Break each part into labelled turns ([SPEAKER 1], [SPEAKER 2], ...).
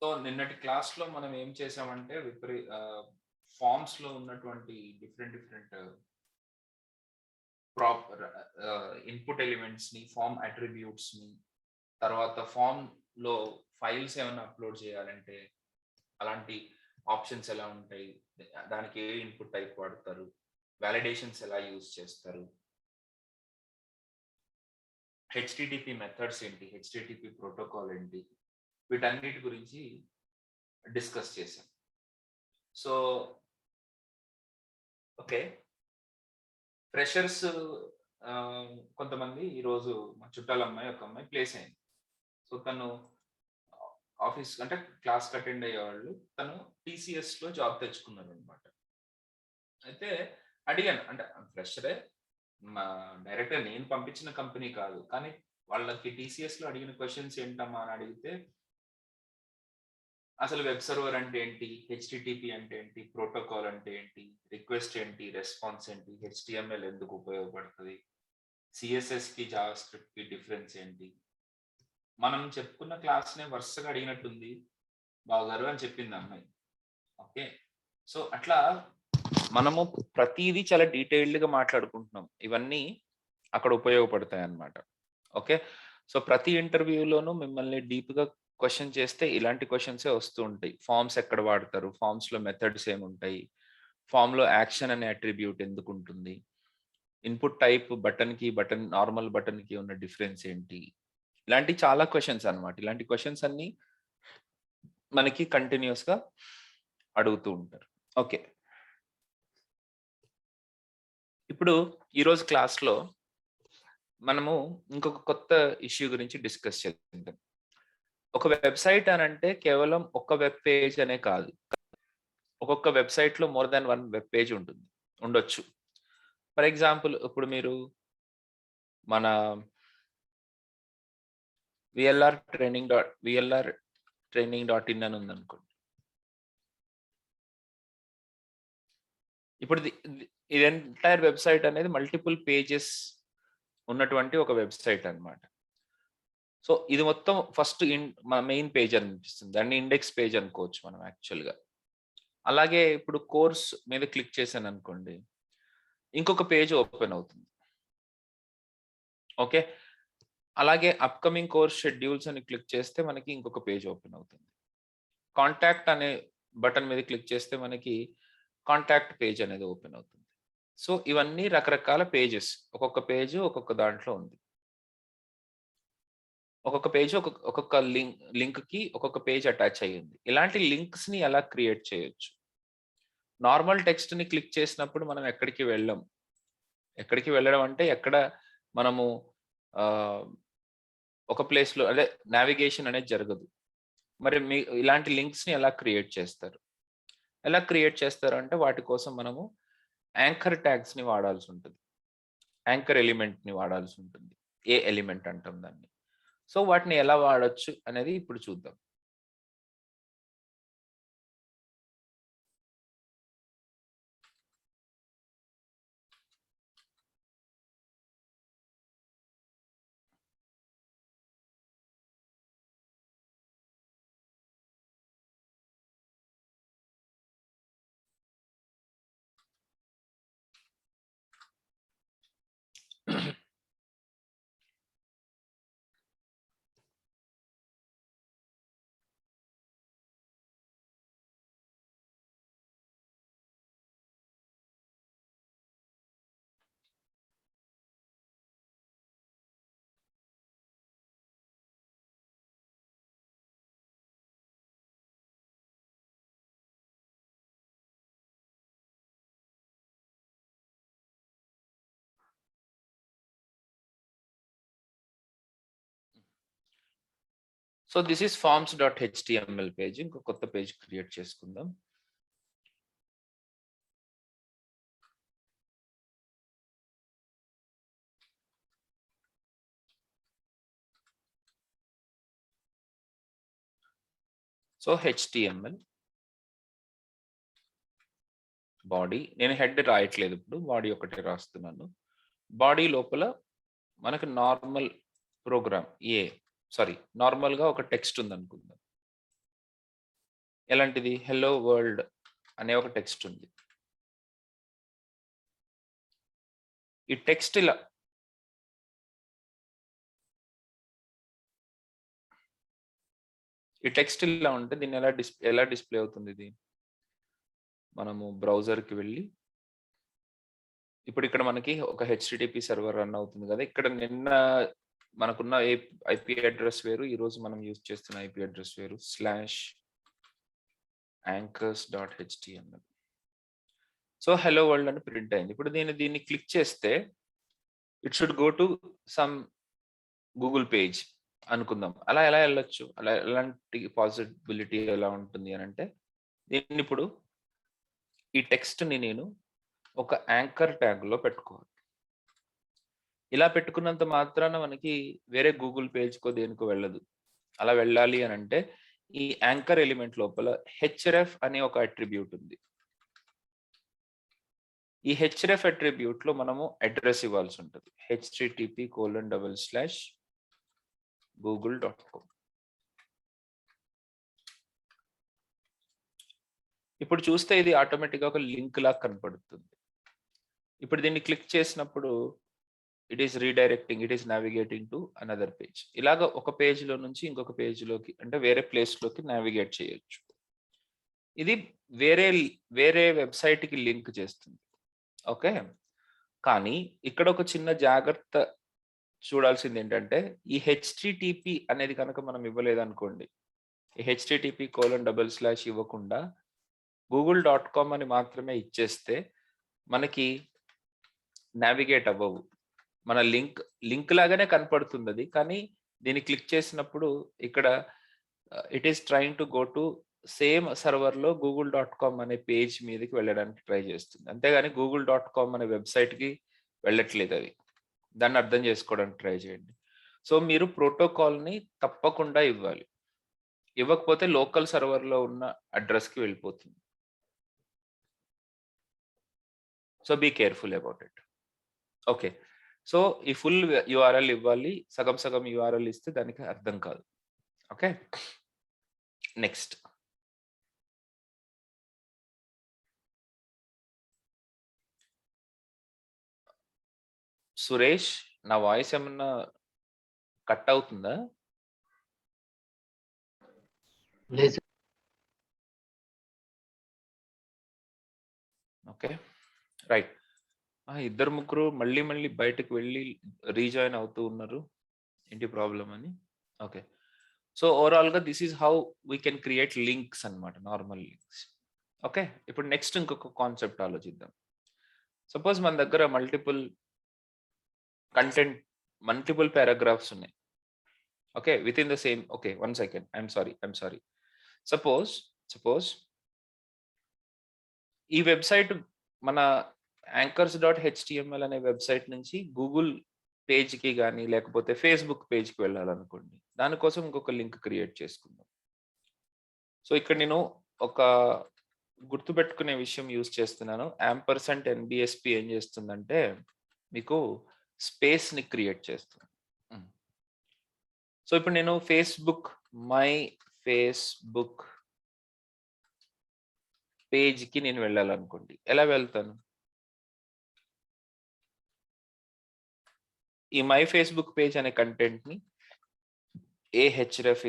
[SPEAKER 1] So నిన్నటి క్లాస్‌లో మనం ఏం చేసామంటే ఫార్మ్స్‌లో ఉన్నటువంటి డిఫరెంట్ ప్రాపర్ ఇన్‌పుట్ ఎలిమెంట్స్‌ని, ఫార్మ్ అట్రిబ్యూట్స్‌ని, తర్వాత ఫార్మ్‌లో ఫైల్స్ ఏమన్నా అప్‌లోడ్ చేయాలంటే అలాంటి ఆప్షన్స్ ఎలా ఉంటాయి? దానికి ఏ ఇన్‌పుట్ టైప్ వాడతారు? వాలిడేషన్స్ ఎలా యూజ్ చేస్తారు? హెచ్‌టిటిపి మెథడ్స్ ఏంటి? హెచ్‌టిటిపి ప్రోటోకాల్ ఏంటి? వీటన్నిటి గురించి డిస్కస్ చేసాం. So, okay. ఫ్రెషర్స్ కొంతమంది ఈరోజు మా చుట్టాల అమ్మాయి, ఒక అమ్మాయి ప్లేస్ అయింది. సో, తను ఆఫీస్ అంటే క్లాస్‌కి అటెండ్ అయ్యేవాళ్ళు. తను టీసీఎస్‌లో జాబ్ తెచ్చుకున్నారనమాట. అయితే అడిగాను. అంటే ఫ్రెషరే. మా డైరెక్ట్‌గా నేను పంపించిన కంపెనీ కాదు. కానీ వాళ్ళకి టీసీఎస్‌లో అడిగిన క్వెషన్స్ ఏంటమ్మా అని అడిగితే, అసలు వెబ్ సర్వర్ అంటే ఏంటి? హెచ్‌టిటిపి అంటే ఏంటి? ప్రోటోకాల్ అంటే ఏంటి? రిక్వెస్ట్ ఏంటి? రెస్పాన్స్ ఏంటి? హెచ్‌టీఎంఎల్ ఎందుకు ఉపయోగపడతది? సీఎస్ఎస్‌కి, జావాస్క్రిప్ట్‌కి డిఫరెన్స్ ఏంటి? మనం చెప్పుకున్న క్లాస్‌నే వరుసగా అడిగినట్టుంది బావగారు అని చెప్పింది ఆ అమ్మాయి. ఓకే. సో, అట్లా మనము ప్రతీదీ చాలా డీటెయిల్డ్‌గా మాట్లాడుకుంటున్నాం. ఇవన్నీ అక్కడ ఉపయోగపడతాయన్నమాట. ఓకే. సో, ప్రతి ఇంటర్వ్యూలోనూ మిమ్మల్ని డీప్‌గా క్వెషన్ చేస్తే ఇలాంటి క్వెషన్సే వస్తూ ఉంటాయి. ఫార్మ్స్ ఎక్కడ వాడతారు? ఫార్మ్స్‌లో మెథడ్స్ ఏముంటాయి? ఫార్మ్‌లో యాక్షన్ అనే అట్రిబ్యూట్ ఎందుకుంటుంది? ఇన్‌పుట్ టైప్ నార్మల్ బటన్‌కి ఉన్న డిఫరెన్స్ ఏంటి? ఇలాంటి చాలా క్వెషన్స్ అన్నమాట. ఇలాంటి క్వెషన్స్ అన్నీ మనకి కంటిన్యూయస్‌గా అడుగుతూ ఉంటారు. ఓకే. ఇప్పుడు ఈరోజు క్లాస్‌లో మనము ఇంకొక కొత్త ఇష్యూ గురించి డిస్కస్ చేద్దాం. ఒక వెబ్‌సైట్ అనంటే కేవలం ఒక వెబ్ పేజ్ అనే కాదు. ఒక్కొక్క వెబ్‌సైట్‌లో మోర్ థాన్ 1 వెబ్ పేజ్ ఉండొచ్చు. ఫర్ ఎగ్జాంపుల్ ఇప్పుడు మీరు మన వీఎల్ఆర్ ట్రైనింగ్ డాట్ ఇన్ అని ఉందనుకోండి. ఇప్పుడు ఇది ఎంటైర్ వెబ్‌సైట్ అనేది మల్టిపుల్ పేజెస్ ఉన్నటువంటి ఒక వెబ్‌సైట్ అన్నమాట. సో, ఇది మొత్తం ఫస్ట్ మన మెయిన్ పేజ్ అనిపిస్తుంది. దాన్ని ఇండెక్స్ పేజ్ అనుకోవచ్చు మనం యాక్చువల్‌గా. అలాగే ఇప్పుడు కోర్స్ మీద క్లిక్ చేశాననుకోండి, ఇంకొక పేజ్ ఓపెన్ అవుతుంది. ఓకే. అలాగే అప్‌కమింగ్ కోర్స్ షెడ్యూల్స్ అని క్లిక్ చేస్తే మనకి ఇంకొక పేజ్ ఓపెన్ అవుతుంది. కాంటాక్ట్ అనే బటన్ మీద క్లిక్ చేస్తే మనకి కాంటాక్ట్ పేజ్ అనేది ఓపెన్ అవుతుంది. సో, ఇవన్నీ రకరకాల పేజెస్. ఒక్కొక్క పేజ్ ఒక్కొక్క దాంట్లో ఉంది. ఒక్కొక్క పేజ్ ఒక్కొక్క లింక్‌కి ఒక్కొక్క పేజ్ అటాచ్ అయ్యింది. ఇలాంటి లింక్స్‌ని ఎలా క్రియేట్ చేయొచ్చు? నార్మల్ టెక్స్ట్‌ని క్లిక్ చేసినప్పుడు మనం ఎక్కడికి వెళ్ళం. ఎక్కడికి వెళ్ళడం అంటే మనము ఆహ్, ఒక ప్లేస్‌లో అదే నావిగేషన్ అనేది జరగదు. మరి ఇలాంటి లింక్స్‌ని ఎలా క్రియేట్ చేస్తారు? ఎలా క్రియేట్ చేస్తారు అంటే వాటి కోసం మనము యాంకర్ ట్యాగ్స్‌ని వాడాల్సుంటది. యాంకర్ ఎలిమెంట్‌ని వాడాల్సుంటుంది. ఎలిమెంట్ అంటాం దాన్ని. సో, వాటిని ఎలా వాడొచ్చు అనేది ఇప్పుడు చూద్దాం. సో, థిస్ ఈస్ ఫార్మ్స్.html పేజ్. ఇంకో కొత్త పేజ్ క్రియేట్ చేసుకుందాం. సో, హెచ్‌టీఎంఎల్ బాడీ నేను హెడ్ రాయట్లేదు ఇప్పుడు. బాడీ ఒకటే రాస్తున్నాను. బాడీ లోపల మనకు నార్మల్ ప్రోగ్రామ్ నార్మల్‌గా ఒక టెక్స్ట్ ఉందనుకుందాం. ఎలాంటిది? హెల్లో వరల్డ్ అనే ఒక టెక్స్ట్ ఉంది. ఈ టెక్స్ట్ ఇలా ఉంటే దీన్ని ఎలా డిస్ప్లే అవుతుంది ఇది? మనము బ్రౌజర్‌కి వెళ్ళి ఇప్పుడు ఇక్కడ మనకి ఒక హెచ్‌టిటిపి సర్వర్ రన్ అవుతుంది కదా! ఇక్కడ నిన్న మనకున్న ఐపీ అడ్రెస్ వేరు. ఈరోజు మనం యూజ్ చేస్తున్న ఐపీ అడ్రెస్ వేరు. /anchors.html. సో హెల్లో వరల్డ్ అని ప్రింట్ అయింది. ఇప్పుడు దీన్ని క్లిక్ చేస్తే it should go to some Google page అనుకుందాం. అలా ఎలా వెళ్ళొచ్చు? ఎలాంటి పాసిబిలిటీ ఎలా ఉంటుంది అనంటే, దీన్ని ఇప్పుడు ఈ టెక్స్ట్‌ని నేను ఒక యాంకర్ ట్యాగ్‌లో పెట్టుకోవాలి. ఇలా పెట్టుకున్నంత మాత్రాన మనకి వేరే గూగుల్ పేజ్‌కో దేనికో వెళ్ళదు. అలా వెళ్ళాలి అనంటే ఈ యాంకర్ ఎలిమెంట్ లోపల హెచ్‌రెఫ్ అనే ఒక అట్రిబ్యూట్ ఉంది. ఈ హెచ్‌రెఫ్ అట్రిబ్యూట్‌లో మనము అడ్రెస్ ఇవ్వాల్సి ఉంటుంది. http://google.com. ఇప్పుడు చూస్తే ఇది ఆటోమేటిక్‌గా ఒక లింక్ లాగా కనపడుతుంది. ఇప్పుడు దీన్ని క్లిక్ చేసినప్పుడు it is redirecting, it is navigating to another page. ఇలాగ ఒక పేజ్‌లో నుంచి ఇంకొక పేజ్‌లోకి అంటే వేరే ప్లేస్‌లోకి నావిగేట్ చేయొచ్చు. ఇది వేరే వెబ్‌సైట్‌కి లింక్ చేస్తుంది. ఓకే. కానీ ఇక్కడ ఒక చిన్న జాగ్రత్త చూడాల్సింది ఏంటంటే, ఈ హెచ్‌టిటిపి అనేది కనుక మనం ఇవ్వలేదనుకోండి, ఈ http:// ఇవ్వకుండా google.com అని మాత్రమే ఇచ్చేస్తే మనకి నావిగేట్ అవ్వవు. మన లింక్ లాగానే కనపడుతుందది. కానీ దీన్ని క్లిక్ చేసినప్పుడు ఇక్కడ it is trying to go to same సర్వర్‌లో google.com అనే పేజ్ మీదకి వెళ్ళడానికి ట్రై చేస్తుంది. అంతేగాని google.com అనే వెబ్‌సైట్‌కి వెళ్ళట్లేదది. దాన్ని అర్థం చేసుకోవడానికి ట్రై చేయండి. సో, మీరు ప్రోటోకాల్‌ని తప్పకుండా ఇవ్వాలి. ఇవ్వకపోతే లోకల్ సర్వర్‌లో ఉన్న అడ్రెస్‌కి వెళ్ళిపోతుంది. So, be careful about it. Okay. So, ఈ ఫుల్ యూఆర్ఎల్ ఇవ్వాలి. సగం యూఆర్ఎల్ ఇస్తే దానికి అర్థం కాదు. ఓకే. నెక్స్ట్. సురేష్, నా వాయిస్ ఏమన్నా కట్ అవుతుందా?
[SPEAKER 2] లేదు.
[SPEAKER 1] ఓకే. రైట్. ఇద్దరు ముగ్గురు మళ్ళీ బయటకు వెళ్ళి రీజాయిన్ అవుతూ ఉన్నారు. ఏంటి ప్రాబ్లమ్ అని? ఓకే. సో, ఓవరాల్‌గా this is how we can create links అన్నమాట. Normal links. ఓకే. ఇప్పుడు నెక్స్ట్ ఇంకొక కాన్సెప్ట్ ఆలోచిద్దాం. సపోజ్ మన దగ్గర మల్టిపుల్ పారాగ్రాఫ్స్ ఉన్నాయి. Okay. Within the same okay. 1 second. I'm sorry. Suppose ఈ వెబ్‌సైట్ మన anchors.html అనే వెబ్‌సైట్ నుంచి గూగుల్ పేజ్‌కి గాని, లేకపోతే ఫేస్‌బుక్ పేజ్‌కి వెళ్ళాలనుకోండి. దానికోసం ఇంకొక లింక్ క్రియేట్ చేసుకుందాం. సో, ఇక్కడ నేను ఒక గుర్తుపెట్టుకునే విషయం యూజ్ చేస్తున్నాను. &NBSP ఏం చేస్తుందంటే మీకు స్పేస్‌ని క్రియేట్ చేస్తుంది. సో, ఇప్పుడు నేను మై ఫేస్‌బుక్ పేజ్‌కి నేను వెళ్ళాలనుకోండి. ఎలా వెళ్తాను? ఈ మై ఫేస్‌బుక్ పేజ్ అనే కంటెంట్‌ని href =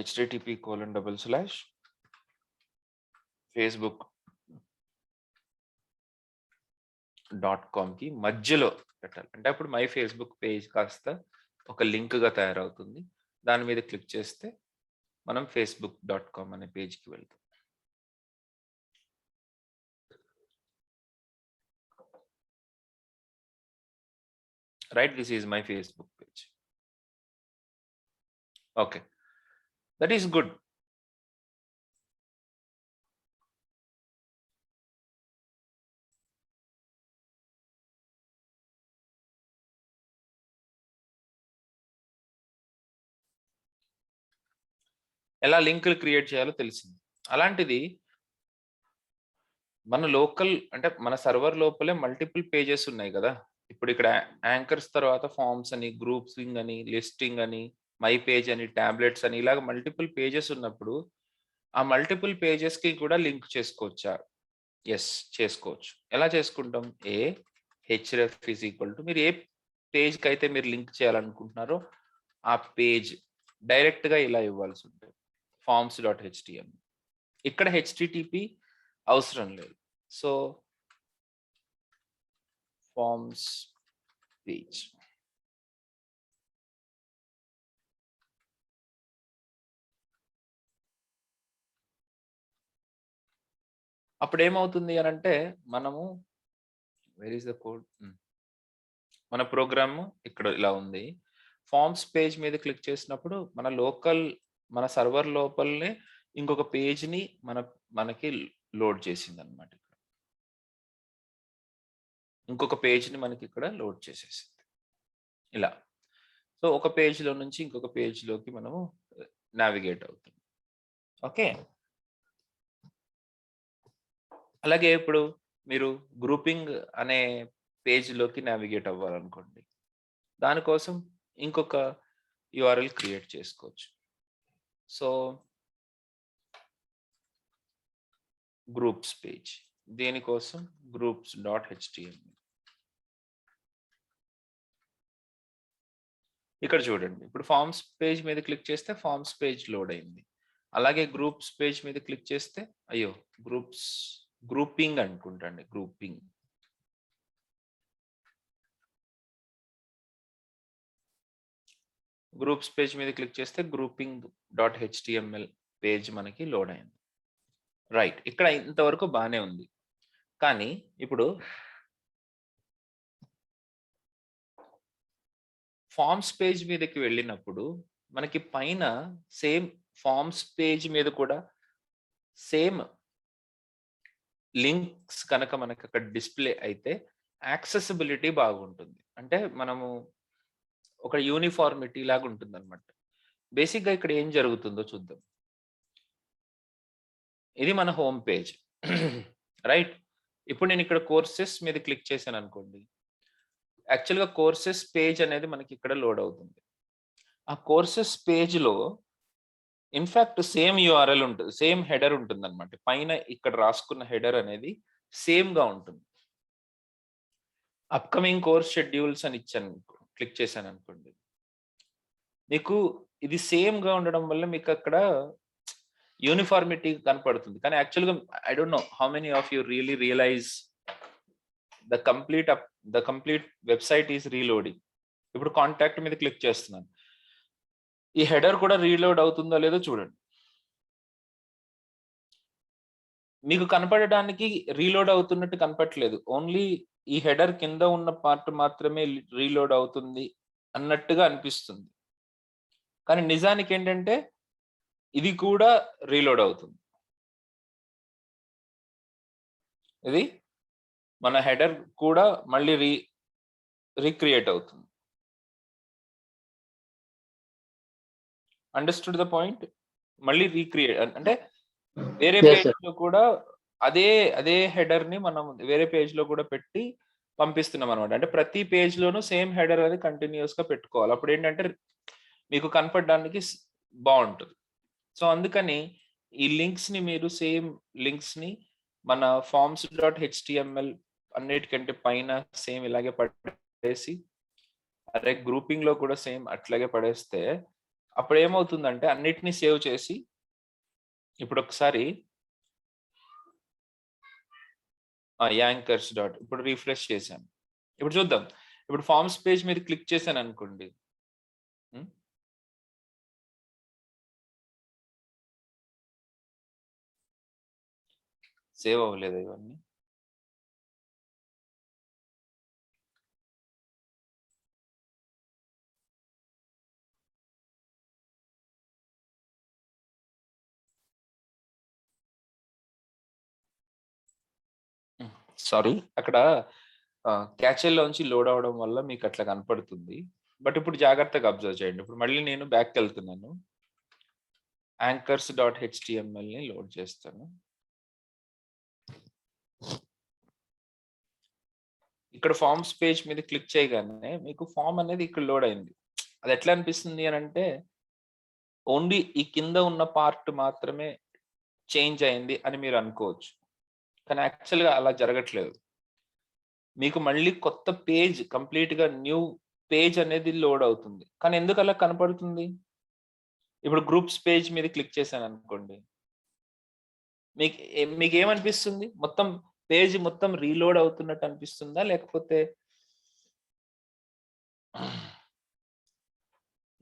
[SPEAKER 1] http://facebook.com కి మధ్యలో పెట్టాలి. అంటే అప్పుడు మై ఫేస్‌బుక్ పేజ్ కాస్త ఒక లింక్‌గా తయారవుతుంది. దాని మీద క్లిక్ చేస్తే మనం facebook.com అనే పేజ్‌కి వెళ్తాం. Right, this is my Facebook page. Okay, that is good. ఎలా లింకులు క్రియేట్ చేయాలో తెలిసింది. అలాంటిది మన లోకల్ అంటే మన సర్వర్ లోపలే మల్టిపుల్ పేజెస్ ఉన్నాయి కదా! ఇప్పుడు ఇక్కడ యాంకర్స్ తర్వాత ఫార్మ్స్ అని, గ్రూప్సింగ్ అని, లిస్టింగ్ అని, మై పేజ్ అని, టాబ్లెట్స్ అని ఇలాగ మల్టిపుల్ పేజెస్ ఉన్నప్పుడు ఆ మల్టిపుల్ పేజెస్ కి కూడా లింక్ చేసుకోవచ్చా? ఎస్, చేసుకోవచ్చు. ఎలా చేసుకుంటాం? href ఈజ్ ఈక్వల్ టు మీరు ఏ పేజ్ కి అయితే మీరు లింక్ చేయాలనుకుంటున్నారో ఆ పేజ్ డైరెక్ట్ గా ఇలా ఇవ్వాల్సి ఉంటుంది. forms.html. ఇక్కడ http అవసరం లేదు. So forms page. అప్పుడు ఏమవుతుంది అని అంటే మనము వేర్ ఇస్ ద కోడ్, మన ప్రోగ్రామ్ ఇక్కడ ఇలా ఉంది. ఫార్మ్స్ పేజ్ మీద క్లిక్ చేసినప్పుడు మన సర్వర్ లోపలనే ఇంకొక పేజ్ ని మనకి లోడ్ చేసింది అనమాట. ఇంకొక పేజ్ ని మనకి ఇక్కడ లోడ్ చేసేసింది ఇలా. సో ఒక పేజ్ లో నుంచి ఇంకొక పేజ్ లోకి మనము నావిగేట్ అవుతాం. ఓకే, అలాగే ఇప్పుడు మీరు గ్రూపింగ్ అనే పేజ్ లోకి నావిగేట్ అవ్వాలనుకోండి, దానికోసం ఇంకొక URL క్రియేట్ చేసుకోవచ్చు. సో గ్రూప్స్ పేజ్, దీనికోసం groups.html. ఇక్కడ చూడండి, ఇప్పుడు ఫార్మ్స్ పేజ్ మీద క్లిక్ చేస్తే ఫార్మ్స్ పేజ్ లోడ్ అయింది. అలాగే గ్రూప్స్ పేజ్ మీద క్లిక్ చేస్తే అయ్యో గ్రూపింగ్ అనుకుంటండి, గ్రూపింగ్. గ్రూప్స్ పేజ్ మీద క్లిక్ చేస్తే grouping.html పేజ్ మనకి లోడ్ అయింది. రైట్, ఇక్కడ ఇంతవరకు బాగానే ఉంది. కానీ ఇప్పుడు ఫార్మ్స్ పేజ్ మీదకి వెళ్ళినప్పుడు మనకి పైన సేమ్ ఫార్మ్స్ పేజ్ మీద కూడా సేమ్ లింక్స్ కనుక మనకి అక్కడ డిస్ప్లే అయితే యాక్సెసిబిలిటీ బాగుంటుంది. అంటే మనము ఒక యూనిఫార్మిటీ లాగా ఉంటుంది అనమాట. బేసిక్గా ఇక్కడ ఏం జరుగుతుందో చూద్దాం. ఇది మన హోమ్ పేజ్ రైట్. ఇప్పుడు నేను ఇక్కడ కోర్సెస్ మీద క్లిక్ చేశాను అనుకోండి, యాక్చువల్గా కోర్సెస్ పేజ్ అనేది మనకి ఇక్కడ లోడ్ అవుతుంది. ఆ కోర్సెస్ పేజ్లో ఇన్ఫాక్ట్ సేమ్ URL ఉంటుంది, సేమ్ హెడర్ ఉంటుంది అనమాట. పైన ఇక్కడ రాసుకున్న హెడర్ అనేది సేమ్ గా ఉంటుంది. అప్కమింగ్ కోర్స్ షెడ్యూల్స్ అని ఇచ్చాను, క్లిక్ చేశాను అనుకోండి, మీకు ఇది సేమ్ గా ఉండడం వల్ల మీకు అక్కడ యూనిఫార్మిటీ కనపడుతుంది. కానీ యాక్చువల్గా I don't know how many of you realise the complete website is reloading. ఇప్పుడు కాంటాక్ట్ మీద క్లిక్ చేస్తున్నాను, ఈ హెడర్ కూడా రీలోడ్ అవుతుందో లేదో చూడండి. మీకు కనపడడానికి రీలోడ్ అవుతున్నట్టు కనపట్లేదు, ఓన్లీ ఈ హెడర్ కింద ఉన్న పార్ట్ మాత్రమే రీలోడ్ అవుతుంది అన్నట్టుగా అనిపిస్తుంది. కానీ నిజానికి ఏంటంటే ఇది కూడా రీలోడ్ అవుతుంది. ఇది మన హెడర్ కూడా మళ్ళీ రీక్రియేట్ అవుతుంది. Understood the point? మళ్ళీ రీక్రియేట్ అంటే వేరే పేజ్ లో కూడా అదే హెడర్ ని మనం వేరే పేజ్ లో కూడా పెట్టి పంపిస్తున్నాం అనమాట. అంటే ప్రతి పేజ్ లోనూ సేమ్ హెడర్ అనేది కంటిన్యూస్ గా పెట్టుకోవాలి. అప్పుడు ఏంటంటే మీకు కనపడడానికి బాగుంటుంది. సో అందుకని ఈ లింక్స్ ని మీరు సేమ్ లింక్స్ ని మన forms.html అన్నిటికంటే పైన సేమ్ ఇలాగే పడేసి, అదే గ్రూపింగ్ లో కూడా సేమ్ అట్లాగే పడేస్తే అప్పుడు ఏమవుతుందంటే అన్నిటినీ సేవ్ చేసి, ఇప్పుడు ఒకసారి యాంకర్స్ డాట్ ఇప్పుడు రిఫ్రెష్ చేశాను. ఇప్పుడు చూద్దాం, ఇప్పుడు ఫార్మ్స్ పేజ్ మీద క్లిక్ చేశాను అనుకోండి, సేవ్ అవ్వలేదు ఇవన్నీ. సారీ, అక్కడ క్యాచెల్లోంచి లోడ్ అవడం వల్ల మీకు అట్లా కనపడుతుంది. బట్ ఇప్పుడు జాగ్రత్తగా అబ్జర్వ్ చేయండి. ఇప్పుడు మళ్ళీ నేను బ్యాక్కి వెళ్తున్నాను, యాంకర్స్.html ని లోడ్ చేస్తాను. ఇక్కడ ఫార్మ్స్ పేజ్ మీద క్లిక్ చేయగానే మీకు ఫామ్ అనేది ఇక్కడ లోడ్ అయింది. అది ఎట్లా అనిపిస్తుంది అని అంటే ఓన్లీ ఈ కింద ఉన్న పార్ట్ మాత్రమే చేంజ్ అయింది అని మీరు అనుకోవచ్చు. కానీ యాక్చువల్‌గా అలా జరగట్లేదు. మీకు మళ్ళీ కొత్త పేజ్ కంప్లీట్‌గా న్యూ పేజ్ అనేది లోడ్ అవుతుంది. కానీ ఎందుకు అలా కనపడుతుంది? ఇప్పుడు గ్రూప్స్ పేజ్ మీద క్లిక్ చేశాననుకోండి. మీకేమనిపిస్తుంది? మొత్తం పేజ్ మొత్తం రీలోడ్ అవుతున్నట్టు అనిపిస్తుందా?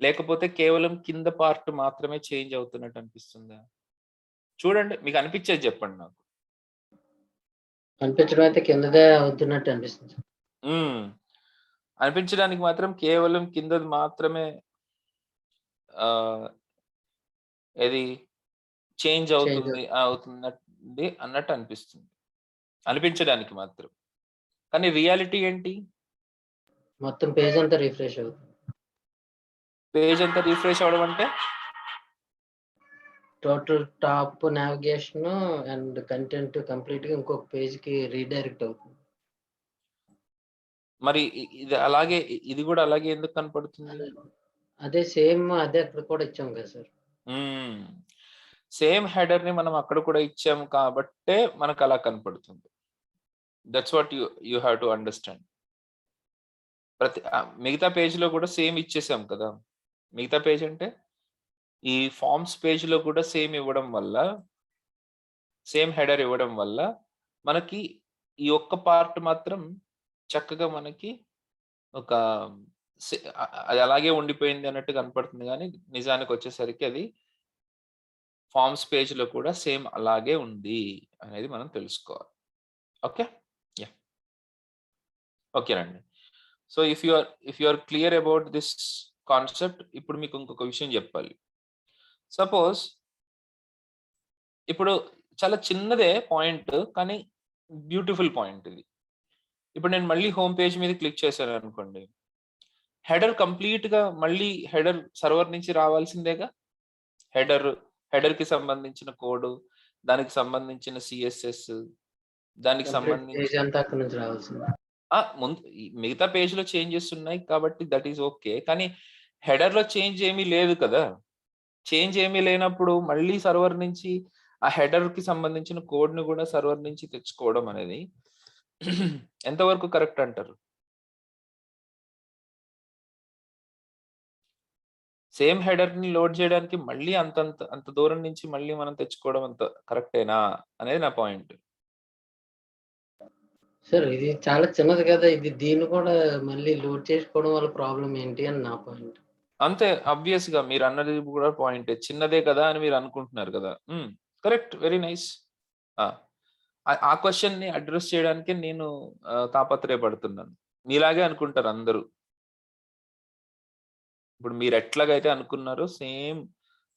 [SPEAKER 1] లేకపోతే కేవలం కింద పార్ట్ మాత్రమే చేంజ్ అవుతున్నట్టు అనిపిస్తుందా? చూడండి, మీకు అనిపించేది చెప్పండి నాకు.
[SPEAKER 2] అనిపించడం అయితే కిందదే అవుతున్నట్టు అనిపిస్తుంది.
[SPEAKER 1] అనిపించడానికి మాత్రం కేవలం కిందది మాత్రమే ఏది చేంజ్ అవుతుంది అన్నట్టు అనిపిస్తుంది. అనిపించడానికి మాత్రం. కానీ రియాలిటీ ఏంటి?
[SPEAKER 2] మొత్తం పేజ్ అంతా రిఫ్రెష్ అవుతుంది.
[SPEAKER 1] పేజ్ అంతా రిఫ్రెష్ అవ్వడం అంటే
[SPEAKER 2] total top navigation and content complete గా ఇంకొక పేజ్ కి రీడైరెక్ట్ అవుతుంది.
[SPEAKER 1] మరి ఇది కూడా అలాగే ఎందుకు కనపడుతుంది?
[SPEAKER 2] అదే సేమ్ అదే అక్కడ కూడా ఇచ్చాం కదా సార్.
[SPEAKER 1] సేమ్ హెడర్ ని మనం అక్కడ కూడా ఇచ్చాము కాబట్టే మనకు అలా కనపడుతుంది. That's what you have to understand. మిగతా పేజ్ లో కూడా సేమ్ ఇచ్చేసాం కదా. మిగతా పేజ్ అంటే ఈ ఫార్మ్స్ పేజ్ లో కూడా సేమ్ ఇవ్వడం వల్ల, సేమ్ హెడర్ ఇవ్వడం వల్ల మనకి ఈ ఒక్క పార్ట్ మాత్రం చక్కగా మనకి ఒక అది అలాగే ఉండిపోయింది అన్నట్టు కనపడుతుంది. కానీ నిజానికి వచ్చేసరికి అది ఫార్మ్స్ పేజ్ లో కూడా సేమ్ అలాగే ఉంది అనేది మనం తెలుసుకోవాలి. ఓకే, యా, ఓకేనండి. So if you are clear about this concept, ఇప్పుడు మీకు ఇంకొక విషయం చెప్పాలి. సపోజ్ ఇప్పుడు చాలా చిన్నదే పాయింట్, కానీ బ్యూటిఫుల్ పాయింట్ ఇది. ఇప్పుడు నేను మళ్ళీ హోమ్ పేజ్ మీద క్లిక్ చేశాను అనుకోండి, హెడర్ కంప్లీట్ గా మళ్ళీ హెడర్ సర్వర్ నుంచి రావాల్సిందేగా. హెడర్ కి సంబంధించిన కోడ్, దానికి సంబంధించిన సిఎస్ఎస్, దానికి సంబంధించి
[SPEAKER 2] అక్కడ నుంచి రావాల్సిందే.
[SPEAKER 1] ముందు మిగతా పేజ్ లో చేంజెస్ ఉన్నాయి కాబట్టి దట్ ఈస్ ఓకే. కానీ హెడర్ లో చేంజ్ ఏమీ లేదు కదా. చేంజ్ ఏమీ లేనప్పుడు మళ్ళీ సర్వర్ నుంచి ఆ హెడర్ కి సంబంధించిన కోడ్ ను కూడా సర్వర్ నుంచి తెచ్చుకోవడం అనేది ఎంతవరకు కరెక్ట్ అంటారు? సేమ్ హెడర్ ని లోడ్ చేయడానికి మళ్ళీ అంత దూరం నుంచి మళ్ళీ మనం తెచ్చుకోవడం అంత కరెక్టేనా అనేది నా పాయింట్.
[SPEAKER 2] సార్ ఇది చాలా చిన్నది కదా, ఇది దీన్ని కూడా మళ్ళీ లోడ్ చేసుకోవడం వల్ల ప్రాబ్లం ఏంటి అని నా పాయింట్.
[SPEAKER 1] అంతే, ఆబ్వియస్ గా మీరు అన్నది కూడా పాయింట్. చిన్నదే కదా అని మీరు అనుకుంటున్నారు కదా. Correct, very nice. ఆ క్వశ్చన్ ని అడ్రస్ చేయడానికి నేను తాపత్రయపడుతున్నాను. మీలాగే అనుకుంటారు అందరూ. ఇప్పుడు మీరు ఎట్లాగైతే అనుకున్నారో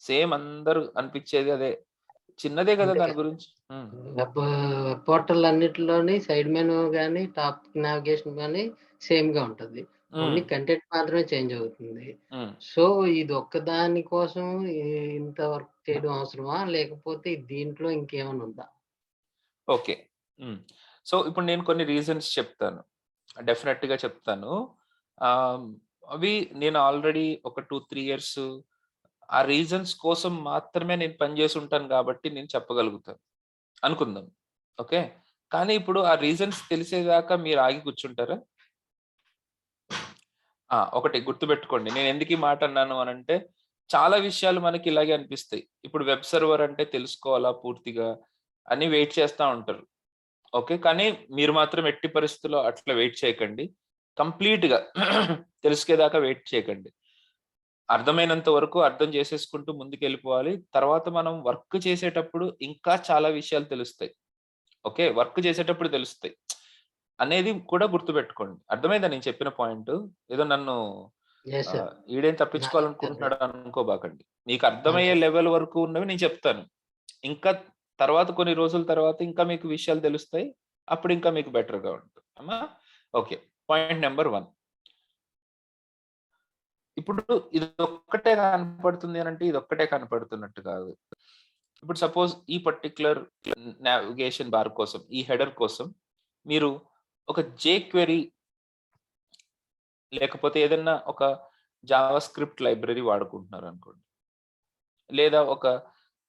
[SPEAKER 1] సేమ్ అందరూ అనిపించేది అదే. చిన్నదే కదా దాని గురించి.
[SPEAKER 2] వెబ్ పోర్టల్ అన్నిటిలోని సైడ్ మెనూ గానీ టాప్ నావిగేషన్ గానీ సేమ్ గా ఉంటది. ఓన్లీ కంటెంట్ మాత్రమే చేంజ్ అవుతుంది. సో ఇది ఒక్కదాని కోసం ఇంత వర్క్ చేయడం అవసరమా, లేకపోతే దీంట్లో ఇంకేమైనా ఉందా?
[SPEAKER 1] ఓకే, సో ఇప్పుడు నేను కొన్ని రీజన్స్ చెప్తాను, డెఫినెట్ గా చెప్తాను. అవి నేను ఆల్రెడీ ఒక 2-3 ఇయర్స్ ఆ రీజన్స్ కోసం మాత్రమే నేను పనిచేసి ఉంటాను కాబట్టి నేను చెప్పగలుగుతాను అనుకుందాం. ఓకే, కానీ ఇప్పుడు ఆ రీజన్స్ తెలిసేదాకా మీరు ఆగి కూర్చుంటారా? ఒకటి గుర్తుపెట్టుకోండి, నేను ఎందుకు ఈ మాట అన్నాను అనంటే, చాలా విషయాలు మనకి ఇలాగే అనిపిస్తాయి. ఇప్పుడు వెబ్ సర్వర్ అంటే తెలుసుకోవాలా పూర్తిగా అని వెయిట్ చేస్తూ ఉంటారు. ఓకే, కానీ మీరు మాత్రం ఎట్టి పరిస్థితుల్లో అట్లా వెయిట్ చేయకండి. కంప్లీట్ గా తెలుసుకేదాకా వెయిట్ చేయకండి. అర్థమైనంత వరకు అర్థం చేసేసుకుంటూ ముందుకు వెళ్ళిపోవాలి. తర్వాత మనం వర్క్ చేసేటప్పుడు ఇంకా చాలా విషయాలు తెలుస్తాయి. ఓకే, వర్క్ చేసేటప్పుడు తెలుస్తాయి అనేది కూడా గుర్తుపెట్టుకోండి. అర్థమైందా నేను చెప్పిన పాయింట్? ఏదో నన్ను ఈడేం తప్పించుకోవాలనుకుంటున్నాడు అనుకోబాకండి. మీకు అర్థమయ్యే లెవెల్ వరకు ఉన్నవి నేను చెప్తాను. ఇంకా తర్వాత కొన్ని రోజుల తర్వాత ఇంకా మీకు విషయాలు తెలుస్తాయి. అప్పుడు ఇంకా మీకు బెటర్ గా ఉంటుంది. అమ్మా, ఓకే. పాయింట్ నెంబర్ 1, ఇప్పుడు ఇది ఒక్కటే కనపడుతుంది అని అంటే ఇది ఒక్కటే కనపడుతున్నట్టు కాదు. ఇప్పుడు సపోజ్ ఈ పర్టిక్యులర్ నావిగేషన్ బార్ కోసం, ఈ హెడర్ కోసం మీరు ఒక jQuery లేకపోతే ఏదన్నా ఒక జావా స్క్రిప్ట్ లైబ్రరీ వాడుకుంటున్నారు అనుకోండి, లేదా ఒక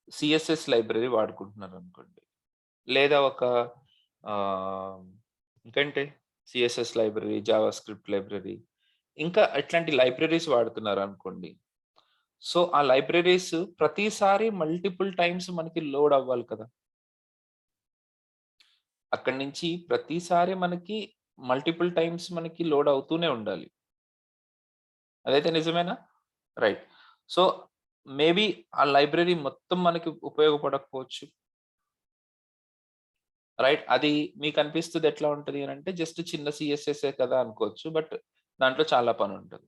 [SPEAKER 1] సిఎస్ఎస్ లైబ్రరీ వాడుకుంటున్నారు అనుకోండి, లేదా ఒక ఇంకంటే CSS library, JavaScript library, ఇంకా ఇట్లాంటి లైబ్రరీస్ వాడుతున్నారు అనుకోండి. సో ఆ లైబ్రరీస్ ప్రతిసారి మల్టిపుల్ టైమ్స్ మనకి లోడ్ అవ్వాలి కదా. అక్కడి నుంచి ప్రతిసారి మనకి మల్టిపుల్ టైమ్స్ మనకి లోడ్ అవుతూనే ఉండాలి. అదైతే నిజమేనా? రైట్. సో మేబీ ఆ లైబ్రరీ మొత్తం మనకి ఉపయోగపడకపోవచ్చు. రైట్. అది మీకు అనిపిస్తది ఎట్లా ఉంటది అనంటే జస్ట్ చిన్న సిఎస్ఎస్ఏ కదా అనుకోవచ్చు. బట్ దాంట్లో చాలా పని ఉంటది.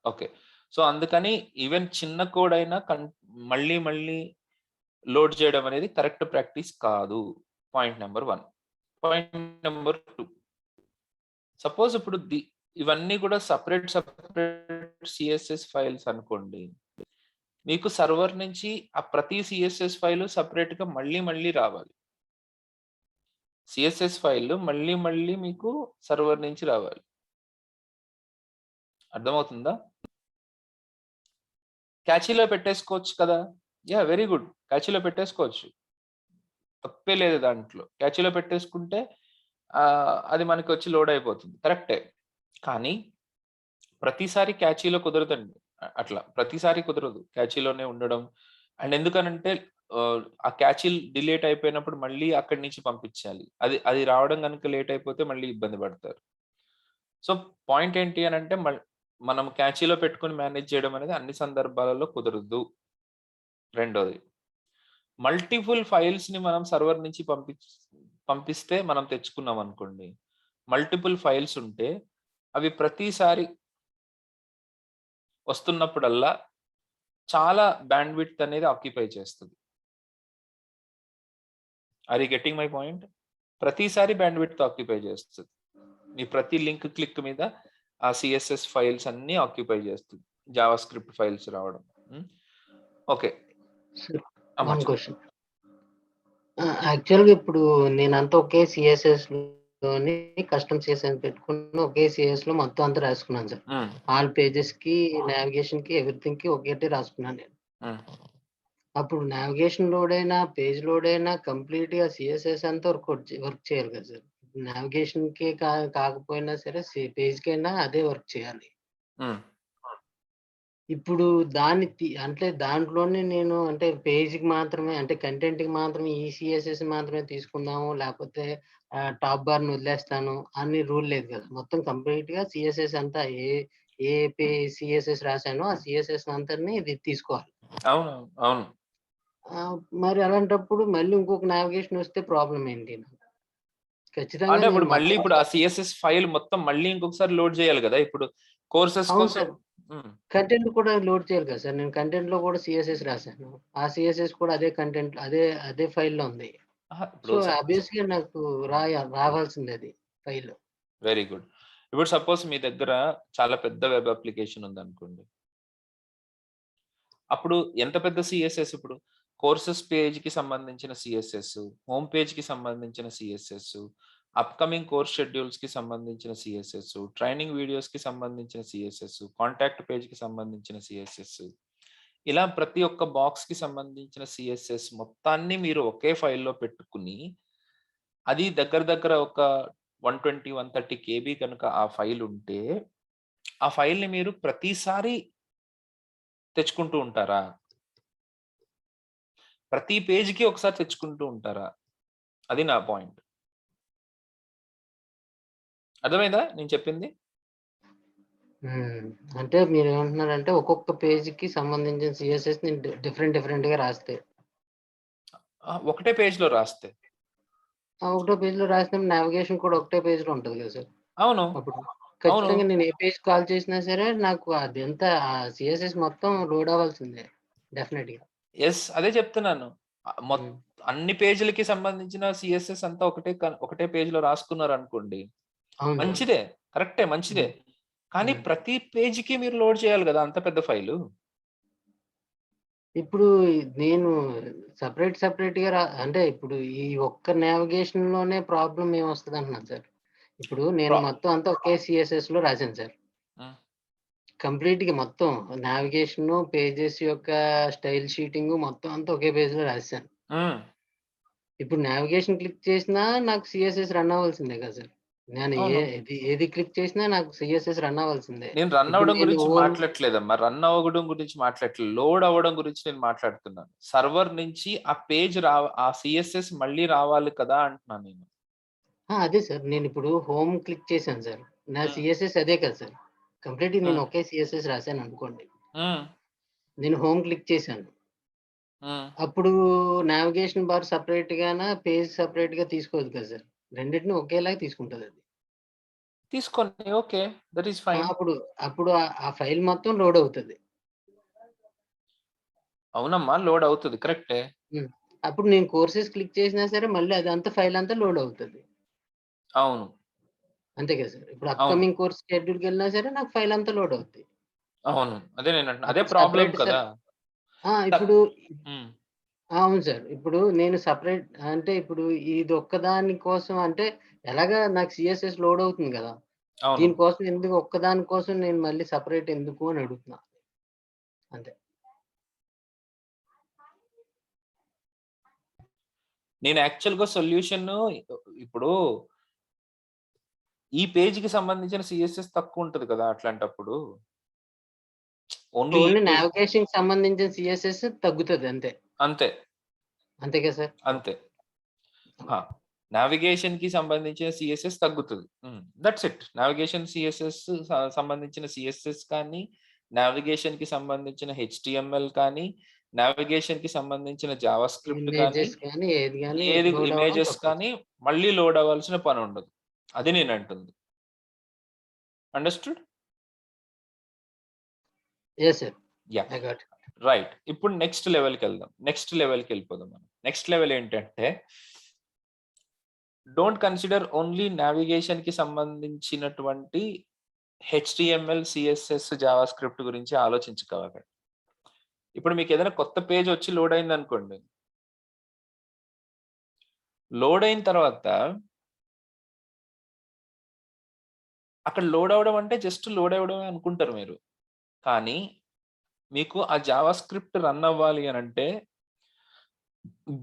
[SPEAKER 1] ఓకే. సో అందుకని ఈవెన్ చిన్న కోడ్ అయినా మళ్ళీ మళ్ళీ లోడ్ చేయడం అనేది కరెక్ట్ ప్రాక్టీస్ కాదు. Point number 1. Point number 2. Suppose ఇప్పుడు ఇవన్నీ కూడా సెపరేట్ సిఎస్ఎస్ ఫైల్స్ అనుకోండి. మీకు సర్వర్ నుంచి ఆ ప్రతి సిఎస్ఎస్ ఫైల్ సెపరేట్‌గా మళ్ళీ మళ్ళీ రావాలి. సిఎస్ఎస్ ఫైల్ మళ్ళీ మళ్ళీ మీకు సర్వర్ నుంచి రావాలి. అర్థమవుతుందా? క్యాచీలో పెట్టేసుకోవచ్చు కదా. యాహ్! Very good. క్యాచీలో పెట్టేసుకోవచ్చు. తప్పే లేదు దాంట్లో. క్యాచీలో పెట్టేసుకుంటే అది మనకొచ్చి లోడ్ అయిపోతుంది. కరెక్టే. కానీ ప్రతిసారి క్యాచీలో కుదరదండి. అట్లా ప్రతిసారి కుదరదు. క్యాచీలోనే ఉండడం. అండ్ ఎందుకనంటే ఆ క్యాచీ డిలీట్ అయిపోయినప్పుడు మళ్ళీ అక్కడి నుంచి పంపించాలి. అది రావడం గనుక లేట్ అయిపోతే మళ్ళీ ఇబ్బంది పడతారు. సో పాయింట్ ఏంటి అనంటే మనం క్యాచీలో పెట్టుకొని మేనేజ్ చేయడం అనేది అన్ని సందర్భాలలో కుదరదు. రెండోది, మల్టిపుల్ ఫైల్స్‌ని మనం సర్వర్ నుంచి పంపిస్తే మనం తెచ్చుకున్నాం అనుకోండి. మల్టిపుల్ ఫైల్స్ ఉంటే అవి ప్రతిసారి వస్తున్నప్పుడల్లా చాలా బ్యాండ్‌విడ్త్ అనేది ఆక్యుపై చేస్తది. Are you getting my point? ప్రతిసారి బ్యాండ్‌విడ్త్ ఆక్యుపై చేస్తది. మీ ప్రతి లింక్ క్లిక్ మీద ఆ సిఎస్ఎస్ ఫైల్స్ అన్నీ ఆక్యుపై చేస్తుంది. జావా స్క్రిప్ట్ ఫైల్స్ రావడం. ఓకే.
[SPEAKER 2] Sir, one question. యాక్చువల్‌గా ఇప్పుడు నేనంతా ఒకే సిఎస్ఎస్‌లోని కస్టమ్ సిఎస్ఎస్ పెట్టుకుని ఒకే సిఎస్‌లో మొత్తం అంతా రాసుకున్నాను సార్. ఆల్ పేజెస్‌కి, నావిగేషన్‌కి, ఎవ్రీథింగ్‌కి ఒకటే రాసుకున్నాను నేను. అప్పుడు నావిగేషన్ లోడ్ అయినా, పేజ్ లోడ్ అయినా కంప్లీట్‌గా సిఎస్ఎస్ అంతా వర్క్ చేయాలి కదా సార్. నావిగేషన్‌కే కాకపోయినా సరే పేజ్‌కైనా అదే వర్క్ చేయాలి. ఇప్పుడు అంటే దాంట్లోనే నేను అంటే పేజ్‌కి మాత్రమే అంటే కంటెంట్‌కి మాత్రమే ఈ సిఎస్ఎస్ మాత్రమే తీసుకుందాము. లేకపోతే టాప్ బార్‌ని వదిలేస్తాను అని రూల్ లేదు కదా. మొత్తం కంప్లీట్‌గా సిఎస్ఎస్ అంతా ఏ సిఎస్ఎస్ రాసానో ఆ సిఎస్ఎస్ అంతటిని ఇది తీసుకోవాలి.
[SPEAKER 1] అవును. అవును.
[SPEAKER 2] మరి అలాంటప్పుడు మళ్ళీ ఇంకొక నావిగేషన్ వస్తే ప్రాబ్లమ్ ఏంటి? ఖచ్చితంగా
[SPEAKER 1] అంటే ఇప్పుడు
[SPEAKER 2] నేను
[SPEAKER 1] మళ్ళీ ఇప్పుడు ఆ సిఎస్ఎస్ ఫైల్ మొత్తం మళ్ళీ ఇంకొకసారి లోడ్ చేయాలి కదా. ఇప్పుడు కోర్సెస్
[SPEAKER 2] అవును
[SPEAKER 1] కోసం
[SPEAKER 2] సార్. కంటెంట్ కూడా లోడ్ చేయాలి కదా సార్. నేను కంటెంట్‌లో కూడా సిఎస్ఎస్ రాసాను. ఆ సిఎస్ఎస్ కూడా అదే కంటెంట్ అదే ఫైల్‌లో ఉంది. సో,
[SPEAKER 1] ఇప్పుడు
[SPEAKER 2] ఆబ్వియస్‌గా నాకు రావాల్సిందే అది ఫైల్.
[SPEAKER 1] Very good. ఇప్పుడు సపోజ్ మీ దగ్గర చాలా పెద్ద వెబ్ అప్లికేషన్ ఉందనుకోండి. అప్పుడు ఎంత పెద్ద సిఎస్ఎస్ ఇప్పుడు? కోర్సెస్ పేజ్‌కి సంబంధించిన సిఎస్ఎస్, హోమ్ పేజ్‌కి సంబంధించిన సిఎస్ఎస్, అప్‌కమింగ్ కోర్స్ షెడ్యూల్స్‌కి సంబంధించిన సిఎస్ఎస్, ట్రైనింగ్ వీడియోస్‌కి సంబంధించిన సిఎస్ఎస్, కాంటాక్ట్ పేజ్‌కి సంబంధించిన సిఎస్ఎస్. ఇలా ప్రతి ఒక్క బాక్స్‌కి సంబంధించిన సిఎస్ఎస్ మొత్తాన్ని మీరు ఒకే ఫైల్‌లో పెట్టుకుని, అది దగ్గర దగ్గర ఒక 120, 130 కేబీ కనుక ఆ ఫైల్ ఉంటే, ఆ ఫైల్‌ని మీరు ప్రతిసారి తెచ్చుకుంటూ ఉంటారా? ప్రతి పేజ్‌కి ఒకసారి తెచ్చుకుంటూ ఉంటారా? అది నా పాయింట్. అర్థమైందా నేను చెప్పింది?
[SPEAKER 2] అంటే మీరేమంటున్నారంటే ఒక్కొక్క పేజ్‌కి సంబంధించిన సిఎస్ఎస్‌ని డిఫరెంట్‌గా రాస్తే.
[SPEAKER 1] ఒకటే పేజ్‌లో రాస్తే.
[SPEAKER 2] ఒకటో పేజ్‌లో రాసినప్పుడు నావిగేషన్ కూడా ఒకటే పేజ్‌లో ఉంటది కదా సార్.
[SPEAKER 1] అవును.
[SPEAKER 2] అప్పుడు
[SPEAKER 1] అవును.
[SPEAKER 2] ఖచ్చితంగా నేను ఏ పేజ్ కాల్ చేసినా సరే నాకు అదంతా ఆ సిఎస్ఎస్ మొత్తం లోడ్ అవ్వాల్సిందే డెఫినెట్‌గా.
[SPEAKER 1] యెస్. అదే చెప్తున్నాను. ఆహ్, మొత్
[SPEAKER 2] హ్మ్.
[SPEAKER 1] అన్ని పేజ్‌లకి సంబంధించిన సిఎస్ఎస్ అంతా ఒకటే పేజ్‌లో రాసుకున్నారనుకోండి.
[SPEAKER 2] అవును సార్.
[SPEAKER 1] మంచిదే. కరెక్టే. మంచిదే.
[SPEAKER 2] హ్మ్.
[SPEAKER 1] కానీ
[SPEAKER 2] హ్మ్.
[SPEAKER 1] ప్రతి పేజ్‌కి మీరు లోడ్ చేయాలి గదా! అంత పెద్ద ఫైలు.
[SPEAKER 2] ఇప్పుడు నేను సెపరేట్‌గా అంటే ఇప్పుడు ఈ ఒక్క నావిగేషన్‌లోనే ప్రాబ్లమ్ ఏమొస్తదంటున్నాను సార్. ఇప్పుడు నేను
[SPEAKER 1] ప్రా
[SPEAKER 2] మొత్తం అంతా ఒకే సిఎస్ఎస్‌లో రాసాను సార్.
[SPEAKER 1] హ్మ్.
[SPEAKER 2] కంప్లీట్‌గా మొత్తం నావిగేషను, పేజెస్ యొక్క స్టైల్ షీటింగు మొత్తం అంతా ఒకే పేజ్‌లో రాసేసాను.
[SPEAKER 1] హ్మ్.
[SPEAKER 2] ఇప్పుడు నావిగేషన్ క్లిక్ చేసినా నాకు సీఎస్ఎస్ రన్ అవ్వాల్సిందే కదా సార్. నేను
[SPEAKER 1] అవును.
[SPEAKER 2] ఏది క్లిక్ చేసినా నాకు సీఎస్ఎస్ రన్ అవ్వాల్సిందే.
[SPEAKER 1] నేను రన్
[SPEAKER 2] ఇప్పుడు
[SPEAKER 1] అవ్వడం
[SPEAKER 2] నేను
[SPEAKER 1] గురించి
[SPEAKER 2] ఓన్
[SPEAKER 1] మాట్లాడట్లేదమ్మా. రన్ అవ్వడం గురించి మాట్లాడట్లేదు. లోడ్ అవ్వడం గురించి నేను మాట్లాడుతున్నాను. సర్వర్ నుంచి ఆ పేజ్ ఆ సీఎస్ఎస్ మళ్ళీ రావాలి కదా అంటున్నాను నేను.
[SPEAKER 2] అదే సార్. నేనిప్పుడు హోమ్ క్లిక్ చేశాను సార్. నా
[SPEAKER 1] హ్మ్.
[SPEAKER 2] సీఎస్ఎస్ అదే కదా సార్. కంప్లీట్‌గా నేను
[SPEAKER 1] హ్మ్.
[SPEAKER 2] ఒకే సీఎస్ఎస్ రాసాననుకోండి.
[SPEAKER 1] హ్మ్.
[SPEAKER 2] నేను హోమ్ క్లిక్ చేశాను.
[SPEAKER 1] హ్మ్.
[SPEAKER 2] అప్పుడు నావిగేషన్ బార్ సెపరేట్‌గానా, పేజ్ సెపరేట్‌గా తీసుకోదు కదా సార్. రెండిటిని ఒకేలాగా తీసుకుంటదది.
[SPEAKER 1] తీసుకోండి. ఓకే. That is fine.
[SPEAKER 2] అప్పుడు అప్పుడు ఆ ఫైల్ మొత్తం లోడ్ అవుతది.
[SPEAKER 1] అవునమ్మా. లోడ్ అవుతది. కరెక్టే.
[SPEAKER 2] హ్మ్. అప్పుడు నేను కోర్సెస్ క్లిక్ చేసినా సరే మళ్ళీ అదంతా ఫైల్ అంతా లోడ్ అవుతది.
[SPEAKER 1] అవును.
[SPEAKER 2] అంతే కదా సార్. ఇప్పుడు
[SPEAKER 1] అవును.
[SPEAKER 2] అప్‌కమింగ్ కోర్స్ షెడ్యూల్‌కెళ్ళినా సరే నాకు ఫైల్ అంతా లోడ్ అవుద్ది.
[SPEAKER 1] అవును. అదే నేనంటున్నా. అదే
[SPEAKER 2] అప్పుడు
[SPEAKER 1] ప్రాబ్లమ్
[SPEAKER 2] సెపరేట్
[SPEAKER 1] కదా! తక్
[SPEAKER 2] ఇప్పుడు
[SPEAKER 1] హ్మ్.
[SPEAKER 2] అవును సార్. ఇప్పుడు నేను సెపరేట్ అంటే ఇప్పుడు ఇదొక్కదాని కోసం అంటే ఎలాగా నాకు సీఎస్ఎస్ లోడ్ అవుతుంది గదా!
[SPEAKER 1] అవును.
[SPEAKER 2] దీనికోసం ఎందుకు ఒక్కదాని కోసం నేను మళ్ళీ సెపరేట్ ఎందుకు అని అడుగుతున్నా. అంతే.
[SPEAKER 1] నేను యాక్చువల్‌గా సొల్యూషను ఇప్పుడు ఈ పేజ్‌కి సంబంధించిన సీఎస్ఎస్ తక్కువుంటది కదా! అట్లాంటప్పుడు. ఓన్లీ ఈ
[SPEAKER 2] ఓన్లీ
[SPEAKER 1] పేజ్
[SPEAKER 2] నావిగేషన్‌కి సంబంధించిన సీఎస్ఎస్ తగ్గుతది అంతే.
[SPEAKER 1] అంతే.
[SPEAKER 2] అంతే కదా సార్?
[SPEAKER 1] అంతే. ఆ! నావిగేషన్‌కి సంబంధించిన సీఎస్ఎస్ తగ్గుతది. That's it. నావిగేషన్ సీఎస్ఎస్ సంబంధించిన సీఎస్ఎస్ కానీ, నావిగేషన్‌కి సంబంధించిన హెచ్‌టీఎంఎల్ కానీ, నావిగేషన్‌కి సంబంధించిన జావాస్క్రిప్ట్ కానీ,
[SPEAKER 2] ఇమేజెస్ గాని ఏది గాని
[SPEAKER 1] ఏది
[SPEAKER 2] లోడ్ అవ్వడం
[SPEAKER 1] ఇమేజెస్
[SPEAKER 2] తక్కువ.
[SPEAKER 1] కానీ మళ్ళీ లోడ్ అవ్వాల్సిన పనుండదు. అది నేనంటుంది. Understood?
[SPEAKER 2] Yes sir.
[SPEAKER 1] Yeah!
[SPEAKER 2] I got it.
[SPEAKER 1] Right. ఇప్పుడు నెక్స్ట్ లెవెల్‌కెళ్దాం. నెక్స్ట్ లెవెల్‌కెళ్ళిపోదాం మనం. నెక్స్ట్ లెవెల్ ఏంటంటే డోంట్ కన్సిడర్ ఓన్లీ నావిగేషన్‌కి సంబంధించినటువంటి హెచ్‌టీఎంఎల్, సీఎస్ఎస్, జావాస్క్రిప్ట్ గురించి ఆలోచించుకోకండి. ఇప్పుడు మీకేదైనా కొత్త పేజ్ వచ్చి లోడ్ అయిందనుకోండి. లోడ్ అయిన తర్వాత అక్కడ లోడ్ అవ్వడం అంటే జస్ట్ లోడ్ అవ్వడమే అనుకుంటారు మీరు. కానీ మీకు ఆ జావాస్క్రిప్ట్ రన్ అవ్వాలి అనంటే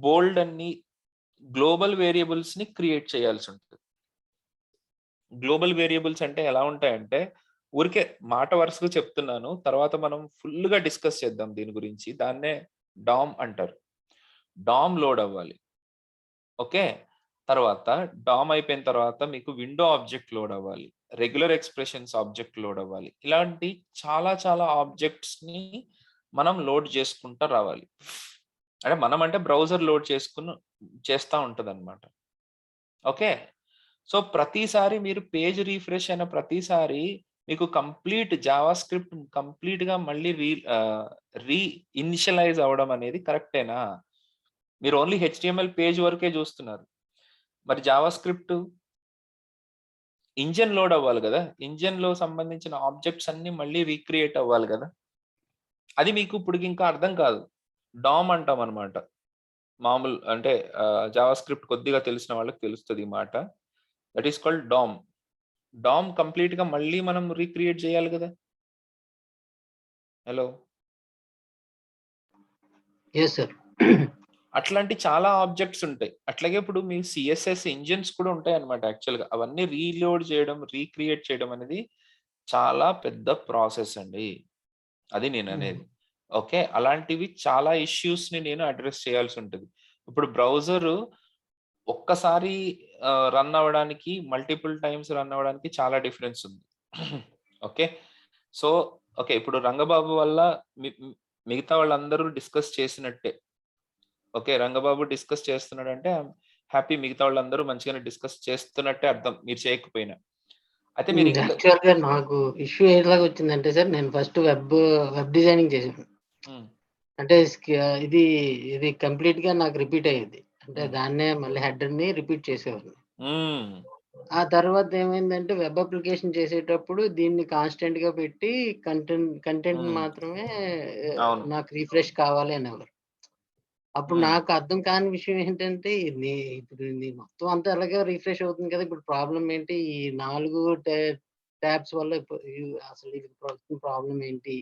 [SPEAKER 1] బోల్డ్ అన్ని గ్లోబల్ వేరియబుల్స్‌ని క్రియేట్ చేయాల్సుంటది. గ్లోబల్ వేరియబుల్స్ అంటే ఎలా ఉంటాయంటే, ఊరికే మాట వరుసకు చెప్తున్నాను. తర్వాత మనం ఫుల్‌గా డిస్కస్ చేద్దాం దీని గురించి. దాన్నే డామ్ అంటారు. డామ్ లోడ్ అవ్వాలి. ఓకే. తర్వాత డామ్ అయిపోయిన తర్వాత మీకు విండో ఆబ్జెక్ట్ లోడ్ అవ్వాలి. రెగ్యులర్ ఎక్స్‌ప్రెషన్స్ ఆబ్జెక్ట్ లోడ్ అవ్వాలి. ఇలాంటి చాలా చాలా ఆబ్జెక్ట్స్‌ని మనం లోడ్ చేసుకుంటా రావాలి. అంటే మనం అంటే బ్రౌజర్ లోడ్ చేస్తా ఉంటదన్నమాట. ఓకే. సో, ప్రతిసారి మీరు పేజ్ రిఫ్రెష్ అయిన ప్రతిసారి మీకు కంప్లీట్ జావాస్క్రిప్ట్ కంప్లీట్‌గా మళ్ళీ రీ ఇనిషియలైజ్ అవ్వడం అనేది కరెక్టేనా? మీరు ఓన్లీ హెచ్‌టీఎంఎల్ పేజ్ వరకే చూస్తున్నారు. మరి జావాస్క్రిప్ట్ ఇంజిన్ లోడ్ అవ్వాలి గదా! ఇంజిన్‌లో సంబంధించిన ఆబ్జెక్ట్స్ అన్నీ మళ్ళీ రీక్రియేట్ అవ్వాలి గదా! అది మీకు ఇప్పటికింకా అర్థం కాదు. డామ్ అంటామనమాట. మామూలు అంటే జావాస్క్రిప్ట్ కొద్దిగా తెలిసిన వాళ్ళకి తెలుస్తది ఈ మాట. That is called DOM. DOM కంప్లీట్‌గా మళ్ళీ మనం రీక్రియేట్ చేయాలి గదా! హలో!
[SPEAKER 2] Yes sir.
[SPEAKER 1] అట్లాంటి చాలా ఆబ్జెక్ట్స్ ఉంటాయి. అట్లాగే ఇప్పుడు మీ సీఎస్ఎస్ ఇంజిన్స్ కూడా ఉంటాయన్నమాట యాక్చువల్‌గా. అవన్నీ రీలోడ్ చేయడం, రీక్రియేట్ చేయడం అనేది చాలా పెద్ద ప్రాసెస్ అండి. అది
[SPEAKER 2] హ్మ్.
[SPEAKER 1] నేననేది. ఓకే. అలాంటివి చాలా ఇష్యూస్‌ని నేను అడ్రెస్ చేయాల్సుంటది. ఇప్పుడు బ్రౌజరు ఒక్కసారి రన్ అవ్వడానికి, మల్టిపుల్ టైమ్స్ రన్ అవ్వడానికి చాలా డిఫరెన్స్ ఉంది. ఓకే. So, okay. ఇప్పుడు 'రంగబాబు' వల్ల మి మి మిగతా వాళ్ళందరూ డిస్కస్ చేసినట్టే. ఓకే. 'రంగబాబు' డిస్కస్ చేస్తున్నాడంటే హ్యాపీ మిగతా వాళ్ళందరూ మంచిగానే డిస్కస్ చేస్తున్నట్టే అర్థం మీరు చేయకపోయినా. అయితే మీరు ఇంకా
[SPEAKER 2] యాక్చువల్‌గా నాకు ఇష్యూ ఎలాగొచ్చిందంటే సార్ నేను ఫస్ట్ వెబ్ డిజైనింగ్ చేశాను.
[SPEAKER 1] హ్మ్.
[SPEAKER 2] అంటే ఇది కంప్లీట్‌గా నాకు రిపీట్ అయ్యేది. అంటే
[SPEAKER 1] హ్మ్.
[SPEAKER 2] దాన్నే మళ్ళీ హెడర్‌ని రిపీట్ చేసేవాడిని.
[SPEAKER 1] హ్మ్.
[SPEAKER 2] ఆ తర్వాత ఏమైందంటే వెబ్ అప్లికేషన్ చేసేటప్పుడు దీన్ని కాన్స్టెంట్‌గా పెట్టి కంటెంట్‌ని
[SPEAKER 1] హ్మ్.
[SPEAKER 2] మాత్రమే
[SPEAKER 1] అవును.
[SPEAKER 2] నాకు రిఫ్రెష్ కావాలి అనేవారు. అప్పుడు
[SPEAKER 1] హ్మ్.
[SPEAKER 2] నాకు అర్థం కాని విషయం ఏంటంటే ఇప్పుడు మొత్తం అంతా ఎలాగో రిఫ్రెష్ అవుతుంది కదా! ఇప్పుడు ప్రాబ్లమ్ ఏంటి? ఈ 4 ట్యాబ్స్ వల్ల అసలు ఇది ప్రాబ్లం ఏంటి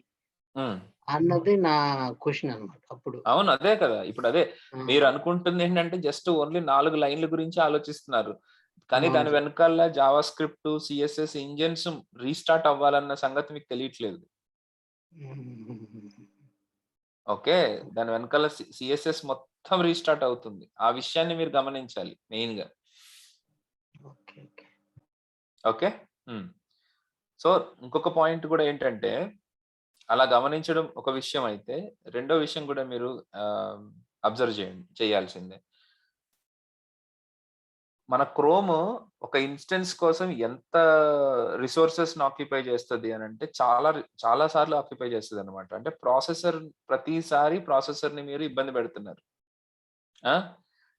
[SPEAKER 1] ఉమ్.
[SPEAKER 2] అన్నది నా క్వశ్చన్ అన్నమాట అప్పుడు.
[SPEAKER 1] అవును, అదే కదా. ఇప్పుడు అదే
[SPEAKER 2] ఆ,
[SPEAKER 1] మీరు అనుకుంటుంది ఏంటంటే జస్ట్ ఓన్లీ 4 లైన్ల గురించి ఆలోచిస్తున్నారు, కానీ
[SPEAKER 2] అవును
[SPEAKER 1] దాని
[SPEAKER 2] సార్.
[SPEAKER 1] వెనకాల JavaScript, CSS engines restart అవ్వాలన్న సంగతి మీకు తెలియట్లేదు. ఓకే, దాని వెనకాల సిఎస్ఎస్ మొత్తం రీస్టార్ట్ అవుతుంది. ఆ విషయాన్ని మీరు గమనించాలి మెయిన్ గా.
[SPEAKER 2] Okay okay.
[SPEAKER 1] ఓకే. సో ఇంకొక పాయింట్ కూడా ఏంటంటే, అలా గమనించడం ఒక విషయం అయితే, రెండో విషయం కూడా మీరు అబ్జర్వ్ చేయాల్సిందే. మన క్రోమ్ ఒక ఇన్స్టెన్స్ కోసం ఎంత రిసోర్సెస్ ఆక్యుపై చేస్తుంది అని అంటే, చాలా సార్లు ఆక్యుపై చేస్తుంది అనమాట. అంటే ప్రతిసారి ప్రాసెసర్ ని మీరు ఇబ్బంది పెడుతున్నారు.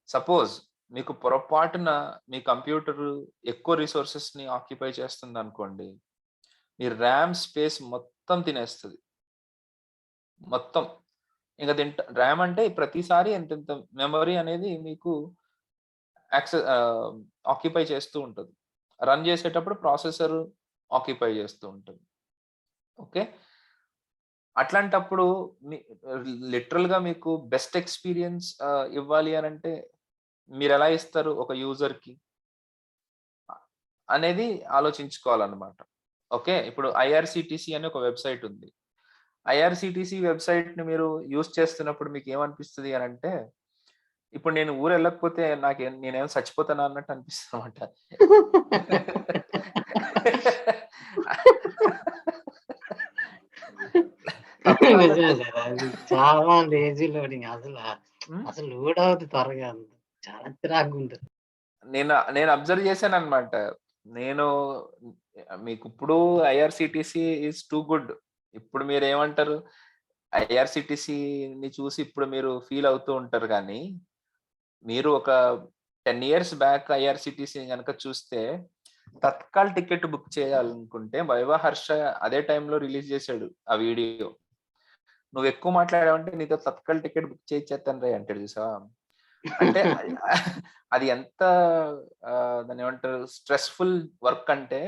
[SPEAKER 1] సపోజ్ మీకు పొరపాటున మీ కంప్యూటర్ ఎక్కువ రిసోర్సెస్ ని ఆక్యుపై చేస్తుంది అనుకోండి, మీ ర్యామ్ స్పేస్ మొత్తం తినేస్తుంది మొత్తం. ఇంకా ర్యామ్ అంటే ప్రతిసారి ఎంతెంత మెమరీ అనేది మీకు యాక్సెస్ ఆక్యుపై చేస్తూ ఉంటుంది. రన్ చేసేటప్పుడు ప్రాసెసర్ ఆక్యుపై చేస్తూ ఉంటుంది. ఓకే, అట్లాంటప్పుడు లిటరల్ గా మీకు బెస్ట్ ఎక్స్పీరియన్స్ ఇవ్వాలి అని అంటే మీరు ఎలా ఇస్తారు ఒక యూజర్ కి అనేది ఆలోచించుకోవాలన్నమాట. ఓకే, ఇప్పుడు ఐఆర్సిటిసి అని ఒక వెబ్సైట్ ఉంది. ఐఆర్సిటిసి వెబ్సైట్ ని మీరు యూజ్ చేస్తున్నప్పుడు మీకు ఏమనిపిస్తుంది అని అంటే, ఇప్పుడు నేను ఊరు వెళ్ళకపోతే నేనేం చచ్చిపోతానా అన్నట్టు అనిపిస్తుంది అనమాట.
[SPEAKER 2] నిజమే సార్, అది చాలా లేజీ లోడింగ్. అసలు లోడ్ అవుతుంది త్వరగా, చాలా చిరాకుగా ఉంటుంది.
[SPEAKER 1] నేను అబ్జర్వ్ చేశాను అనమాట. నేను మీకు ఇప్పుడు ఐఆర్సిటిసి ఈజ్ టూ గుడ్. ఇప్పుడు మీరు ఏమంటారు, ఐఆర్సిటిసిని చూసి ఇప్పుడు మీరు ఫీల్ అవుతూ ఉంటారు, కానీ మీరు ఒక 10 years బ్యాక్ ఐఆర్సిటిసి కనుక చూస్తే, తత్కాల్ టికెట్ బుక్ చేయాలనుకుంటే వైవా హర్ష అదే టైంలో రిలీజ్ చేశాడు ఆ వీడియో. నువ్వు ఎక్కువ మాట్లాడావంటే నీతో తత్కాల్ టికెట్ బుక్ చేయించేస్తాను రే అంటాడు చూసావా. అంటే అది ఎంత దాన్ని ఏమంటారు, స్ట్రెస్ఫుల్ వర్క్ అంటే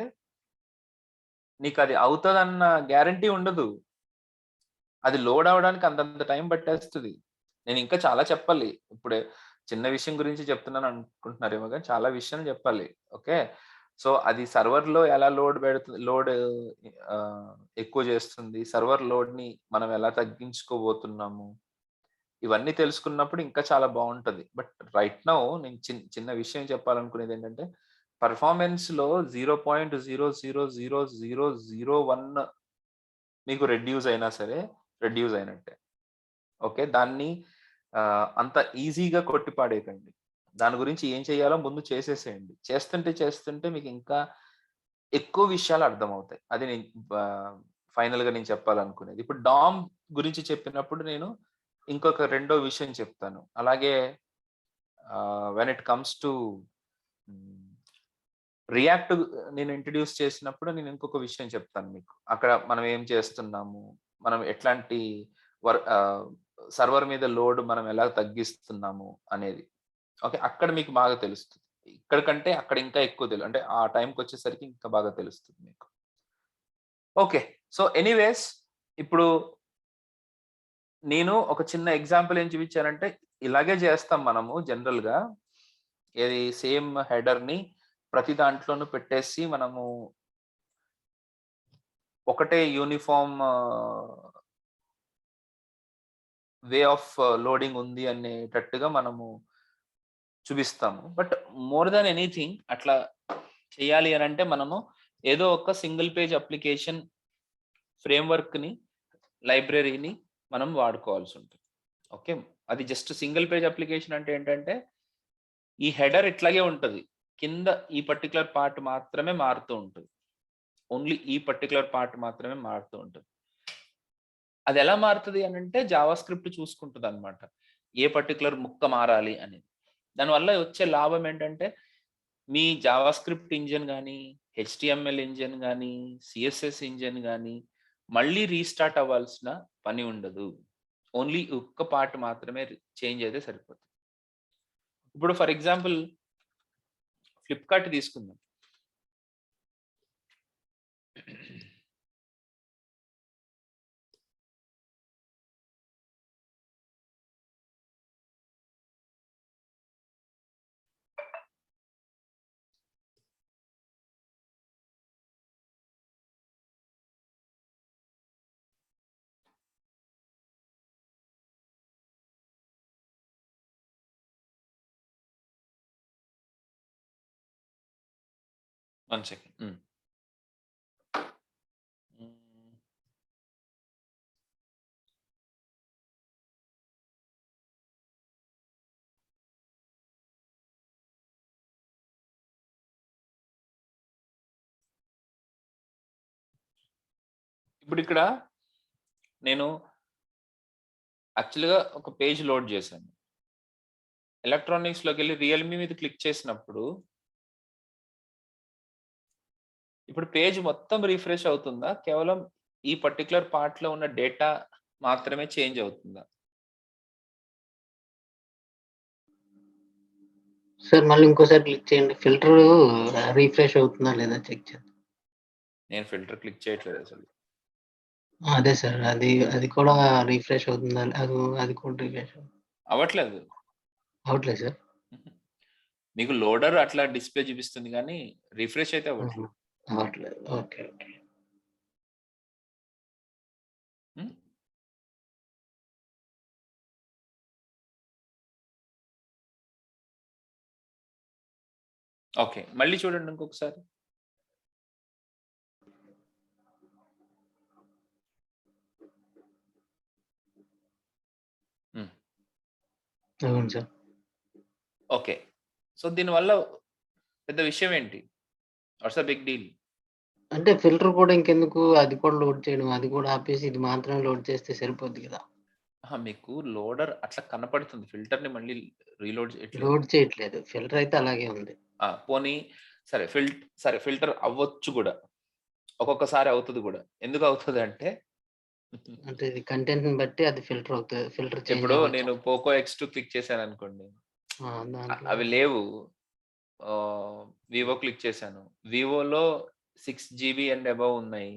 [SPEAKER 1] నీకు అది అవుతుందన్న గ్యారంటీ ఉండదు. అది లోడ్ అవడానికి అంతంత టైం పట్టేస్తుంది. నేను ఇంకా చాలా చెప్పాలి. ఇప్పుడే చిన్న విషయం గురించి చెప్తున్నాను అనుకుంటున్నారేమో, కానీ చాలా విషయం చెప్పాలి. ఓకే, సో అది సర్వర్ లో ఎలా లోడ్ ఎక్కువ చేస్తుంది, సర్వర్ లోడ్ ని మనం ఎలా తగ్గించుకోబోతున్నాము, ఇవన్నీ తెలుసుకున్నప్పుడు ఇంకా చాలా బాగుంటది. బట్ రైట్ నౌ నేను చిన్న విషయం చెప్పాలనుకునేది ఏంటంటే, పర్ఫార్మెన్స్ లో 0.0000001 మీకు రెడ్యూస్ అయినా సరే రెడ్యూస్ అయినట్టే. ఓకే, దాన్ని అంత ఈజీగా కొట్టిపాడేయకండి. దాని గురించి ఏం చేయాలో ముందు చేసేసేయండి. చేస్తుంటే మీకు ఇంకా ఎక్కువ విషయాలు అర్థమవుతాయి. అది నేను ఫైనల్ గా నేను చెప్పాలనుకునేది. ఇప్పుడు డామ్ గురించి చెప్పినప్పుడు నేను ఇంకొక రెండో విషయం చెప్తాను. అలాగే when it comes to react నేను ఇంట్రడ్యూస్ చేసినప్పుడు నేను ఇంకొక విషయం చెప్తాను మీకు. అక్కడ మనం ఏం చేస్తున్నాము, మనం ఎట్లాంటి సర్వర్ మీద లోడ్ మనం ఎలా తగ్గిస్తున్నాము అనేది. ఓకే, అక్కడ మీకు బాగా తెలుస్తుంది. ఇక్కడ కంటే అక్కడ ఇంకా ఎక్కువ తెలుసు, అంటే ఆ టైంకి వచ్చేసరికి ఇంకా బాగా తెలుస్తుంది మీకు. ఓకే, సో ఎనీవేస్ ఇప్పుడు నేను ఒక చిన్న ఎగ్జాంపుల్ ఏం చూపించానంటే, ఇలాగే చేస్తాం మనము జనరల్ గా. ఏది సేమ్ హెడర్ ని ప్రతి దాంట్లోనూ పెట్టేసి మనము ఒకటే యూనిఫామ్ వే ఆఫ్ లోడింగ్ ఉంది అనేటట్టుగా మనము చూపిస్తాము. బట్ మోర్ దాన్ ఎనీథింగ్ అట్లా చేయాలి అని అంటే మనము ఏదో ఒక సింగిల్ పేజ్ అప్లికేషన్ ఫ్రేమ్వర్క్ ని, లైబ్రరీని మనం వాడుకోవాల్సి ఉంటుంది. ఓకే, అది జస్ట్ సింగిల్ పేజ్ అప్లికేషన్ అంటే ఏంటంటే, ఈ హెడర్ ఇట్లాగే ఉంటుంది, కింద ఈ పర్టికులర్ పార్ట్ మాత్రమే మారుతూ ఉంటుంది. ఓన్లీ ఈ పర్టికులర్ పార్ట్ మాత్రమే మారుతూ ఉంటుంది. అది ఎలా మారుతుంది అని అంటే, జావా స్క్రిప్ట్ చూసుకుంటుంది అనమాట ఏ పర్టికులర్ ముక్క మారాలి అని. దానివల్ల వచ్చే లాభం ఏంటంటే, మీ జావా స్క్రిప్ట్ ఇంజిన్ కానీ, హెచ్టిఎంఎల్ ఇంజిన్ కానీ, సిఎస్ఎస్ ఇంజిన్ కానీ మళ్ళీ రీస్టార్ట్ అవ్వాల్సిన పని ఉండదు. ఓన్లీ ఒక్క పార్ట్ మాత్రమే చేంజ్ అయితే సరిపోతుంది. ఇప్పుడు ఫర్ ఎగ్జాంపుల్ ఫ్లిప్కార్ట్ తీసుకుందాం. 1 సెకండ్. ఇప్పుడు ఇక్కడ నేను యాక్చువల్‌గా ఒక పేజ్ లోడ్ చేశాను. ఎలక్ట్రానిక్స్‌లోకెళ్ళి రియల్‌మీ మీద క్లిక్ చేసినప్పుడు ఇప్పుడు పేజ్ మొత్తం రిఫ్రెష్ అవుతుందా? కేవలం ఈ పర్టిక్యులర్ పార్ట్‌లో ఉన్న డేటా మాత్రమే చేంజ్ అవుతుందా?
[SPEAKER 2] సార్ మళ్ళీ ఇంకోసారి క్లిక్ చేయండి. ఫిల్టర్ రిఫ్రెష్ అవుతుందా లేదా చెక్ చేద్దాం.
[SPEAKER 1] నేను ఫిల్టర్ క్లిక్ చేయట్లేదు అసలు.
[SPEAKER 2] అదే సార్. అది కూడా రిఫ్రెష్ అవుతుందా? అది కూడా రిఫ్రెష్
[SPEAKER 1] అవ్వట్లేదు.
[SPEAKER 2] అవ్వట్లేదు సార్.
[SPEAKER 1] మీకు లోడర్ అట్లా డిస్‌ప్లే చూపిస్తుంది గానీ, రిఫ్రెష్ అయితే అవ్వట్లేదు.
[SPEAKER 2] అవ్వట్లేదు. ఓకే. ఓకే.
[SPEAKER 1] హ్మ్. ఓకే. మళ్ళీ చూడండి ఇంకొకసారి. హ్మ్.
[SPEAKER 2] అవును సార్.
[SPEAKER 1] ఓకే. సో, దీనివల్ల పెద్ద విషయం ఏంటి? What's the big deal?
[SPEAKER 2] అంటే ఫిల్టర్ కూడా ఇంకెందుకు అది కూడా లోడ్ చేయడం. అది కూడా ఆపేసి ఇది మాత్రమే లోడ్ చేస్తే సరిపోద్ది కదా!
[SPEAKER 1] అహా! మీకు లోడర్ అట్లా కనపడుతుంది. ఫిల్టర్‌ని మళ్ళీ రీలోడ్ చేయట్లేదు.
[SPEAKER 2] లోడ్ చేయట్లేదు. ఫిల్టర్ అయితే అలాగే ఉంది.
[SPEAKER 1] పోనీ సరే ఫిల్టర్ అవ్వచ్చు గూడా. ఒక్కొక్కసారి అవుతది గూడా. ఎందుకు అవుతదంటే
[SPEAKER 2] అంటే ఇది కంటెంట్‌ని బట్టి అది ఫిల్టర్ అవుతది. ఫిల్టర్ చేంజ్
[SPEAKER 1] ఇప్పుడు
[SPEAKER 2] అవ్వచ్చు.
[SPEAKER 1] నేను పోకో X2 క్లిక్ చేశాననుకోండి.
[SPEAKER 2] దాంట్లో
[SPEAKER 1] అవి లేవు. వివో క్లిక్ చేశాను. వివోలో 6 జీబీ అండ్ అబోవ్ ఉన్నాయి.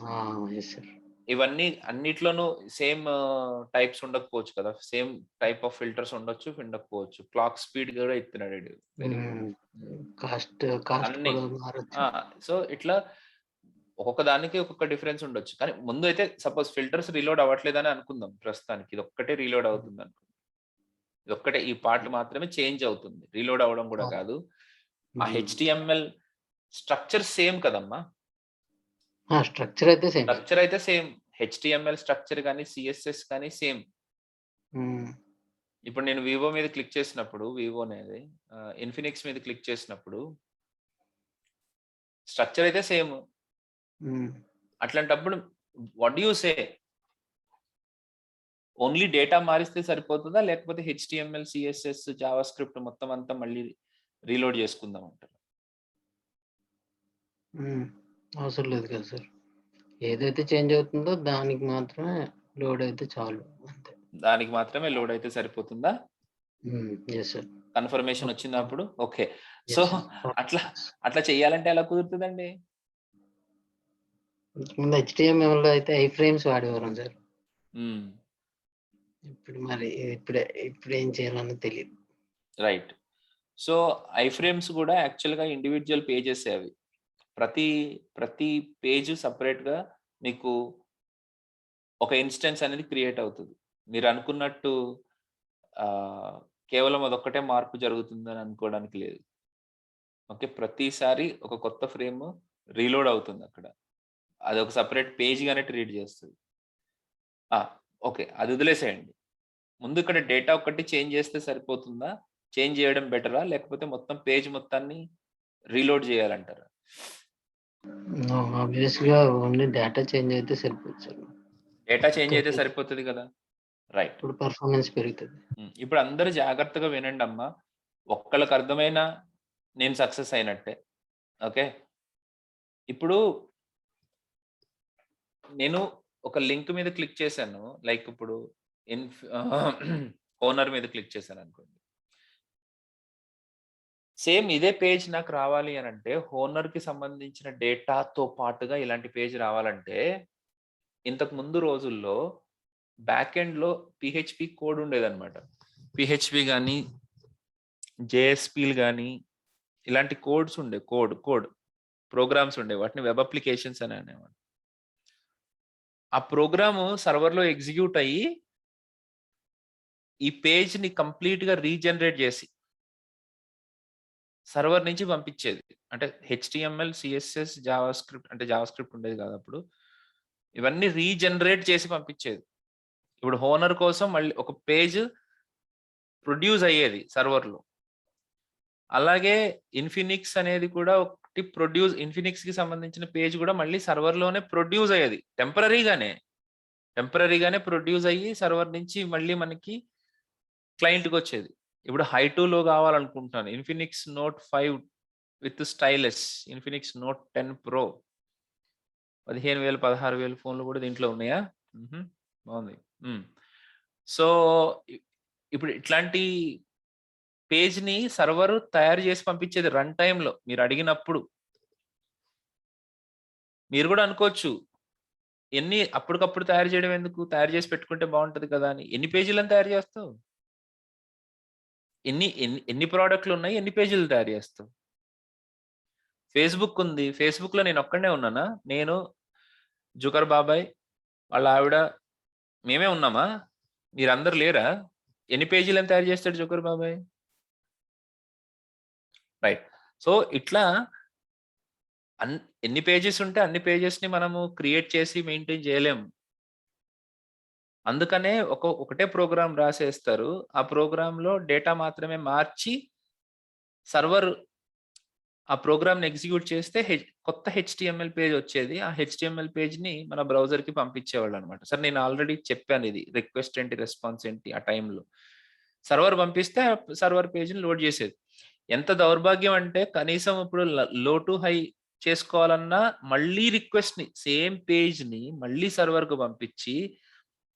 [SPEAKER 2] ఆ! Yes sir.
[SPEAKER 1] ఇవన్నీ అన్నిట్లోనూ సేమ్ టైప్స్ ఉండకపోవచ్చు కదా! సేమ్ టైప్ ఆఫ్ ఫిల్టర్స్ ఉండొచ్చు, ఉండకపోవచ్చు. క్లాక్ స్పీడ్ కూడా ఇస్తున్నాడు ఈడు. Very good.
[SPEAKER 2] కాస్ట్
[SPEAKER 1] అన్నీ.
[SPEAKER 2] కూడా మారొచ్చు.
[SPEAKER 1] ఆ! సో, ఇట్లా ఒక్కొక్క దానికి ఒక్కొక్క డిఫరెన్స్ ఉండొచ్చు. కానీ ముందు అయితే సపోజ్ ఫిల్టర్స్ రీలోడ్ అవ్వట్లేదని అనుకుందాం ప్రస్తుతానికి. ఇదొక్కటే రీలోడ్ అవుతుందనుకుందాం. ఇదొక్కటే ఈ పార్ట్ మాత్రమే చేంజ్ అవుతుంది. రీలోడ్ అవ్వడం కూడా
[SPEAKER 2] ఆ!
[SPEAKER 1] కాదు. ఆ
[SPEAKER 2] హ్మ్.
[SPEAKER 1] హెచ్‌టీఎంఎల్ స్ట్రక్చర్ సేమ్ కదమ్మా!
[SPEAKER 2] స్ట్రక్చర్ అయితే సేమ్ సార్.
[SPEAKER 1] స్ట్రక్చర్ అయితే సేమ్. హెచ్‌టీఎంఎల్ స్ట్రక్చర్ గాని, సీఎస్ఎస్ కానీ సేమ్.
[SPEAKER 2] హ్మ్.
[SPEAKER 1] ఇప్పుడు నేను వివో మీద క్లిక్ చేసినప్పుడు వివోనేది ఇన్ఫినిక్స్ మీద క్లిక్ చేసినప్పుడు స్ట్రక్చర్ అయితే సేమ్.
[SPEAKER 2] హ్మ్.
[SPEAKER 1] అట్లాంటప్పుడు what do you say? Only data మారిస్తే సరిపోతదా? లేకపోతే హెచ్‌టీఎంఎల్, సీఎస్ఎస్, జావాస్క్రిప్ట్ మొత్తం అంతా మళ్ళీ రీలోడ్ చేసుకుందాం అంటారా?
[SPEAKER 2] హ్మ్. అవసరం లేదు కదా సార్. ఏదైతే చేంజ్ అవుతుందో దానికి మాత్రమే లోడ్ అయితే చాలు అంతే.
[SPEAKER 1] దానికి మాత్రమే లోడ్ అయితే సరిపోతుందా?
[SPEAKER 2] Yes sir.
[SPEAKER 1] Confirmation
[SPEAKER 2] okay.
[SPEAKER 1] వచ్చినప్పుడు ఓకే. So,
[SPEAKER 2] yes sir.
[SPEAKER 1] అట్లా అట్లా చేయాలంటే ఎలా కుదురుతదండి?
[SPEAKER 2] ఇంతకుముందు హెచ్‌టీఎంఎల్‌లో అయితే ఐ ఫ్రేమ్స్ వాడేవారం సార్.
[SPEAKER 1] హ్మ్.
[SPEAKER 2] ఇప్పుడు మరి ఇప్పుడేం చేయాలనో తెలీదు.
[SPEAKER 1] రైట్. సో, ఐఫ్రేమ్స్ గూడా యాక్చువల్‌గా ఇండివిడ్యువల్ పేజెసే అవి. ప్రతి ప్రతి పేజ్ సెపరేట్‌గా మీకు ఒక ఇన్‌స్టెన్స్ అనేది క్రియేట్ అవుతది. మీరనుకున్నట్టు కేవలం అదొక్కటే మార్పు జరుగుతుందని అనుకోవడానికి లేదు. ఓకే. ప్రతిసారి ఒక కొత్త ఫ్రేమ్ రీలోడ్ అవుతుందక్కడ. అదొక సెపరేట్ పేజ్‌గానే ట్రీట్ చేస్తది. ఆ! ఓకే. అది వదిలేసేయండి. ముందు ఇక్కడ డేటా ఒక్కటి చేంజ్ చేస్తే సరిపోతుందా? చేంజ్ చేయడం బెటరా? లేకపోతే మొత్తం పేజ్ మొత్తాన్ని రీలోడ్ చేయాలంటారా?
[SPEAKER 2] ఆబ్వియస్‌గా ఓన్లీ డేటా చేంజ్ అయితే సరిపోదు సార్.
[SPEAKER 1] డేటా చేంజ్
[SPEAKER 2] మొత్తం
[SPEAKER 1] అయితే
[SPEAKER 2] పేజ్
[SPEAKER 1] సరిపోతది కదా! రైట్.
[SPEAKER 2] అప్పుడు పెర్ఫార్మన్స్ పెరుగుతది.
[SPEAKER 1] ఇప్పుడు అందరూ జాగ్రత్తగా వినండమ్మా. ఒక్కళ్ళకి అర్థమైనా నేను సక్సెస్ అయినట్టే. ఓకే. ఇప్పుడు నేను ఒక లింక్ మీద క్లిక్ చేశాను. లైక్ ఇప్పుడు ఓనర్ మీద క్లిక్ చేశాననుకోండి. సేమ్ ఇదే పేజ్ నాకు రావాలి అనంటే, హోనర్‌కి సంబంధించిన డేటాతో పాటుగా ఇలాంటి పేజ్ రావాలంటే, ఇంతకు ముందు రోజుల్లో బ్యాక్ ఎండ్‌లో పీహెచ్‌పీ కోడ్ ఉండేదన్నమాట. పీహెచ్‌పీ గాని, జేఎస్‌పీలు గాని ఇలాంటి కోడ్స్ ఉండే కోడ్ ప్రోగ్రామ్స్ ఉండేవి. వాటిని వెబ్ అప్లికేషన్స్ అని అనేవాళ్ళు. ఆ ప్రోగ్రామ్ సర్వర్‌లో ఎగ్జిక్యూట్ అయ్యి, ఈ పేజ్‌ని కంప్లీట్‌గా రీజనరేట్ చేసి సర్వర్ నుంచి పంపించేది. అంటే హెచ్టిఎంఎల్, సిఎస్ఎస్, జావా స్క్రిప్ట్, అంటే జావా స్క్రిప్ట్ ఉండేది కాదు అప్పుడు. ఇవన్నీ రీజనరేట్ చేసి పంపించేది. ఇప్పుడు హోనర్ కోసం మళ్ళీ ఒక పేజ్ ప్రొడ్యూస్ అయ్యేది సర్వర్లో. అలాగే ఇన్ఫినిక్స్ అనేది కూడా ఒకటి ఇన్ఫినిక్స్ కి సంబంధించిన పేజ్ కూడా మళ్ళీ సర్వర్లోనే ప్రొడ్యూస్ అయ్యేది. టెంపరరీగానే ప్రొడ్యూస్ అయ్యి సర్వర్ నుంచి మళ్ళీ మనకి క్లయింట్కి వచ్చేది. ఇప్పుడు హై2లో కావాలనుకుంటున్నాను, Infinix note 5 with stylus, Infinix note 10 pro, 15,000 16,000 ఫోన్లు కూడా దీంట్లో ఉన్నాయా? బాగుంది. సో ఇప్పుడు ఇట్లాంటి పేజ్ ని సర్వర్ తయారు చేసి పంపించేది రన్ టైంలో. మీరు అడిగినప్పుడు మీరు కూడా అనుకోవచ్చు, అప్పటికప్పుడు తయారు చేయడం ఎందుకు, తయారు చేసి పెట్టుకుంటే బాగుంటది కదా అని. ఎన్ని పేజీలను తయారు చేస్తావు? ఎన్ని ప్రోడక్ట్లు ఉన్నాయి, ఎన్ని పేజీలు తయారు చేస్తావు? ఫేస్బుక్ ఉంది, ఫేస్బుక్ లో నేను ఒక్కడనే ఉన్నానా? నేను, జుకర్ బాబాయ్, వాళ్ళ ఆవిడ, మేమే ఉన్నామా? మీరందరు లేరా? ఎన్ని పేజీలను తయారు చేస్తాడు జుకర్ బాబాయ్? రైట్. సో ఇట్లా ఎన్ని పేజెస్ ఉంటే అన్ని పేజెస్ ని మనము క్రియేట్ చేసి మెయింటైన్ చేయలేము. అందుకనే ఒకటే ప్రోగ్రామ్ రాసేస్తారు. ఆ ప్రోగ్రామ్ లో డేటా మాత్రమే మార్చి సర్వర్ ఆ ప్రోగ్రామ్ ని ఎగ్జిక్యూట్ చేస్తే కొత్త హెచ్టిఎంఎల్ పేజ్ వచ్చేది. ఆ హెచ్టిఎంఎల్ పేజ్ ని మన బ్రౌజర్ కి పంపించేవాళ్ళు అనమాట. సార్ నేను ఆల్రెడీ చెప్పాను, ఇది రిక్వెస్ట్ ఏంటి, రెస్పాన్స్ ఏంటి. ఆ టైంలో సర్వర్ పంపిస్తే సర్వర్ పేజ్ ని లోడ్ చేసేది. ఎంత దౌర్భాగ్యం అంటే కనీసం ఇప్పుడు లో టు హై చేసుకోవాలన్నా మళ్ళీ రిక్వెస్ట్ ని, సేమ్ పేజ్ ని మళ్ళీ సర్వర్ కు పంపించి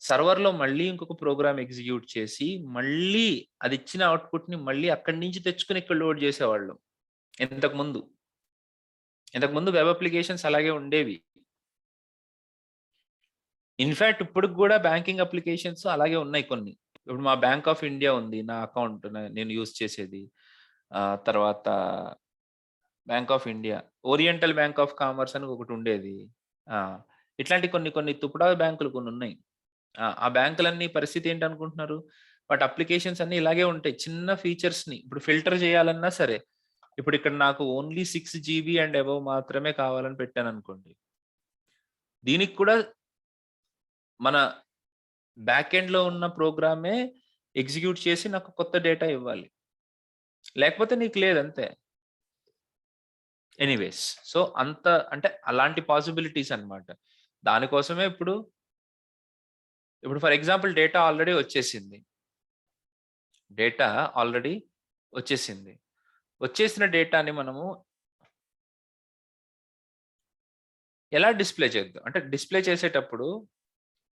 [SPEAKER 1] సర్వర్ లో మళ్ళీ ఇంకొక ప్రోగ్రామ్ ఎగ్జిక్యూట్ చేసి మళ్ళీ అది ఇచ్చిన అవుట్పుట్ ని మళ్ళీ అక్కడి నుంచి తెచ్చుకుని ఇక్కడ లోడ్ చేసేవాళ్ళు. ఇంతకు ముందు వెబ్ అప్లికేషన్స్ అలాగే ఉండేవి. ఇన్ఫాక్ట్ ఇప్పుడు కూడా బ్యాంకింగ్ అప్లికేషన్స్ అలాగే ఉన్నాయి కొన్ని. ఇప్పుడు మా బ్యాంక్ ఆఫ్ ఇండియా ఉంది, నా అకౌంట్ నేను యూజ్ చేసేది. తర్వాత bank of India, oriental bank of commerce అని ఒకటి ఉండేది. ఇట్లాంటి కొన్ని తుపుడా బ్యాంకులు కొన్ని ఉన్నాయి. ఆ బ్యాంకులన్నీ పరిస్థితి ఏంటి అనుకుంటున్నారు? బట్ అప్లికేషన్స్ అన్ని ఇలాగే ఉంటాయి. చిన్న ఫీచర్స్ ని ఇప్పుడు ఫిల్టర్ చేయాలన్నా సరే, ఇప్పుడు ఇక్కడ నాకు ఓన్లీ 6 GB అండ్ అబవ్ మాత్రమే కావాలని పెట్టాను అనుకోండి, దీనికి కూడా మన బ్యాక్ ఎండ్ లో ఉన్న ప్రోగ్రామే ఎగ్జిక్యూట్ చేసి నాకు కొత్త డేటా ఇవ్వాలి, లేకపోతే నీకు లేదంతే. ఎనీవేస్, సో అంటే అలాంటి పాసిబిలిటీస్ అన్నమాట. దానికోసమే ఇప్పుడు ఫర్ ఎగ్జాంపుల్ డేటా ఆల్రెడీ వచ్చేసింది. వచ్చేసిన డేటాని మనము ఎలా డిస్ప్లే చేద్దాం అంటే, డిస్ప్లే చేసేటప్పుడు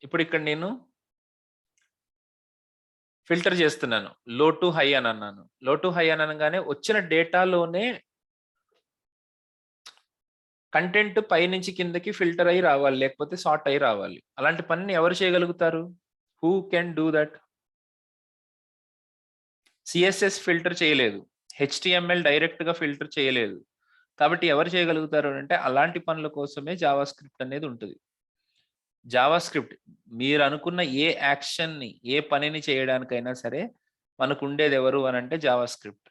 [SPEAKER 1] ఇప్పుడు ఇక్కడ నేను ఫిల్టర్ చేస్తున్నాను, లో టు హై అని అన్నాను. లో టు హై అని అనగానే వచ్చిన డేటాలోనే కంటెంట్ పైనుంచి కిందకి ఫిల్టర్ అయ్యి రావాలి, లేకపోతే సార్ట్ అయ్యి రావాలి. అలాంటి పనిని ఎవరు చేయగలుగుతారు? Who can do that? CSS filter చేయలేదు, హెచ్టిఎంఎల్ డైరెక్ట్ గా ఫిల్టర్ చేయలేదు. కాబట్టి ఎవరు చేయగలుగుతారు అంటే, అలాంటి పనుల కోసమే జావా స్క్రిప్ట్ అనేది ఉంటుంది. జావా స్క్రిప్ట్ మీరు అనుకున్న ఏ యాక్షన్ ని, ఏ పనిని చేయడానికైనా సరే మనకు ఉండేది ఎవరు అని అంటే JavaScript.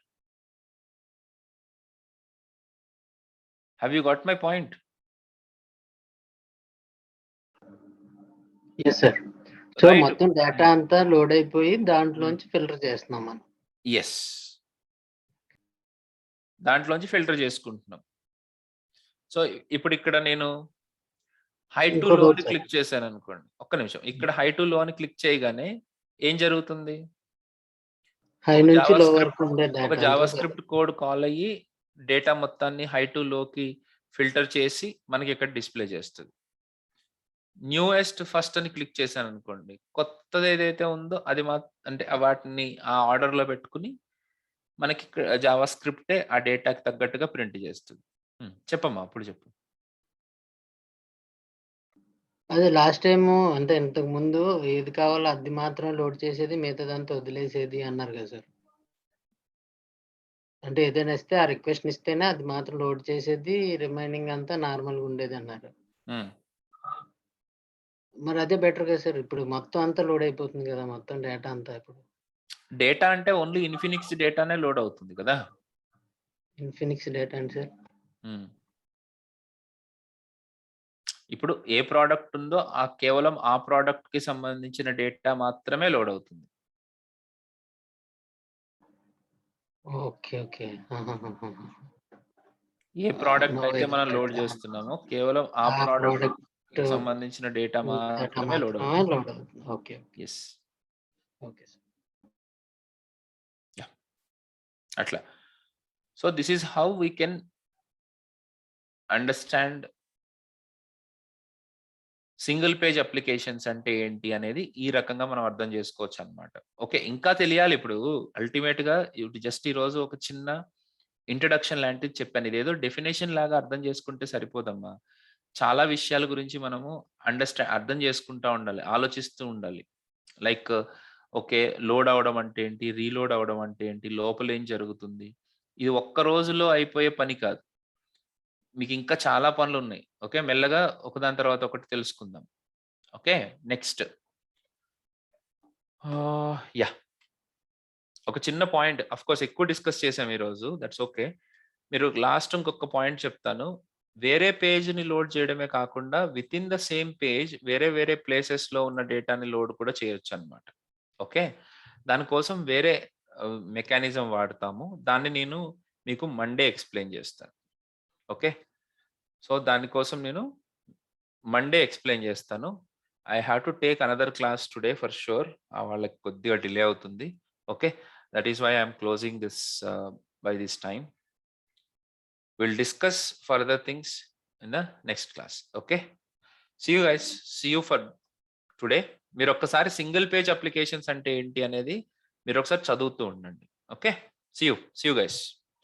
[SPEAKER 1] Have you got my point?
[SPEAKER 2] Yes sir. So మొత్తం డేటా అంతా లోడ్ అయిపోయి దాంట్లోంచి ఫిల్టర్ చేస్తున్నాం మనం.
[SPEAKER 1] ఎస్, దాంట్లోంచి ఫిల్టర్ చేసుకుంటున్నాం. సో ఇప్పుడు ఇక్కడ నేను హై టు లో అని క్లిక్ చేశాను అనుకోండి, ఒక్క నిమిషం. ఇక్కడ హై టు లో అని క్లిక్ చేయగానే ఏం జరుగుతుంది? ఒక జావా స్క్రిప్ట్ కోడ్ కాల్ అయ్యి డేటా మొత్తాన్ని హై టు లోకి ఫిల్టర్ చేసి మనకి ఇక్కడ డిస్ప్లే చేస్తుంది. న్యూయెస్ట్ ఫస్ట్ అని క్లిక్ చేశాను అనుకోండి, కొత్తది ఏదైతే ఉందో అది అంటే వాటిని ఆ ఆర్డర్ లో పెట్టుకుని మనకి జావా స్క్రిప్టే ఆ డేటాకి తగ్గట్టుగా ప్రింట్ చేస్తుంది. చెప్పమ్మా, అప్పుడు చెప్పు.
[SPEAKER 2] అదే లాస్ట్ టైము అంటే ఇంతకు ముందు ఏది కావాలో అది మాత్రం లోడ్ చేసేది, మిగతాదంతా వదిలేసేది అన్నారు కదా సార్. అంటే ఏదైనా ఇస్తే ఆ రిక్వెస్ట్ ఇస్తేనే అది మాత్రం లోడ్ చేసేది, రిమైనింగ్ అంతా నార్మల్గా ఉండేది అన్నారు. మరి అదే బెటర్ కదా సార్? ఇప్పుడు మొత్తం అంతా లోడ్ అయిపోతుంది కదా, మొత్తం డేటా అంతా. ఇప్పుడు
[SPEAKER 1] డేటా అంటే ఓన్లీ ఇన్ఫినిక్స్ డేటానే లోడ్ అవుతుంది కదా.
[SPEAKER 2] ఇన్ఫినిక్స్ డేటా అండి సార్.
[SPEAKER 1] ఇప్పుడు ఏ ప్రోడక్ట్ ఉందో కేవలం ఆ ప్రోడక్ట్ కి సంబంధించిన డేటా మాత్రమే లోడ్ అవుతుంది.
[SPEAKER 2] ఓకే. ఓకే.
[SPEAKER 1] ఏ ప్రోడక్ట్ అయితే మనం లోడ్ చేస్తున్నామో కేవలం ఆ ప్రోడక్ట్ సంబంధించిన డేటా మాత్రమే లోడ్ అవుతుంది.
[SPEAKER 2] ఓకే.
[SPEAKER 1] Yes,
[SPEAKER 2] okay sir.
[SPEAKER 1] అట్లా. So this is how we can understand single page applications అంటే ఏంటి అనేది ఈ రకంగా మనం అర్థం చేసుకోవచ్చు అన్నమాట. ఓకే, ఇంకా తెలియాలి. ఇప్పుడు అల్టిమేట్ గా జస్ట్ ఈ రోజు ఒక చిన్న ఇంట్రడక్షన్ లాంటిది చెప్పాను. ఇదేదో డెఫినేషన్ లాగా అర్థం చేసుకుంటే సరిపోదమ్మా. చాలా విషయాల గురించి మనము అర్థం చేసుకుంటా ఉండాలి, ఆలోచిస్తూ ఉండాలి. లైక్ ఓకే, లోడ్ అవడం అంటే ఏంటి, రీలోడ్ అవడం అంటే ఏంటి, లోపల ఏం జరుగుతుంది. ఇది ఒక్క రోజులో అయిపోయే పని కాదు. మీకు ఇంకా చాలా పనులు ఉన్నాయి. ఓకే, మెల్లగా ఒకదాని తర్వాత ఒకటి తెలుసుకుందాం. ఓకే, నెక్స్ట్ యా ఒక చిన్న పాయింట్, అఫ్ కోర్స్ ఎక్కువ డిస్కస్ చేసాం ఈరోజు, దట్స్ ఓకే. మీరు లాస్ట్ ఇంకొక పాయింట్ చెప్తాను. వేరే పేజ్ని లోడ్ చేయడమే కాకుండా with in the same page వేరే వేరే ప్లేసెస్లో ఉన్న డేటాని లోడ్ కూడా చేయొచ్చు అనమాట. ఓకే, దానికోసం వేరే మెకానిజం వాడతాము. దాన్ని నేను మీకు మండే ఎక్స్ప్లెయిన్ చేస్తాను. ఓకే, సో దానికోసం నేను మండే ఎక్స్ప్లెయిన్ చేస్తాను. I have to take another class today for sure. వాళ్ళకి కొద్దిగా డిలే అవుతుంది. Okay, that is why I'm closing this by this time. We'll discuss further things in the next class. Okay, see you guys. See you for today. మీరు ఒక్కసారి single page applications అంటే ఏంటి అనేది మీరు ఒకసారి చదువుతూ ఉండండి. Okay, see you guys.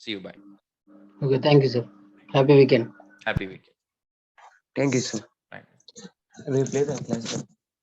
[SPEAKER 1] See you, bye.
[SPEAKER 2] Okay, thank you sir. Happy weekend.
[SPEAKER 1] Happy weekend.
[SPEAKER 3] Thank you sir.
[SPEAKER 1] Bye.
[SPEAKER 3] Replay the class.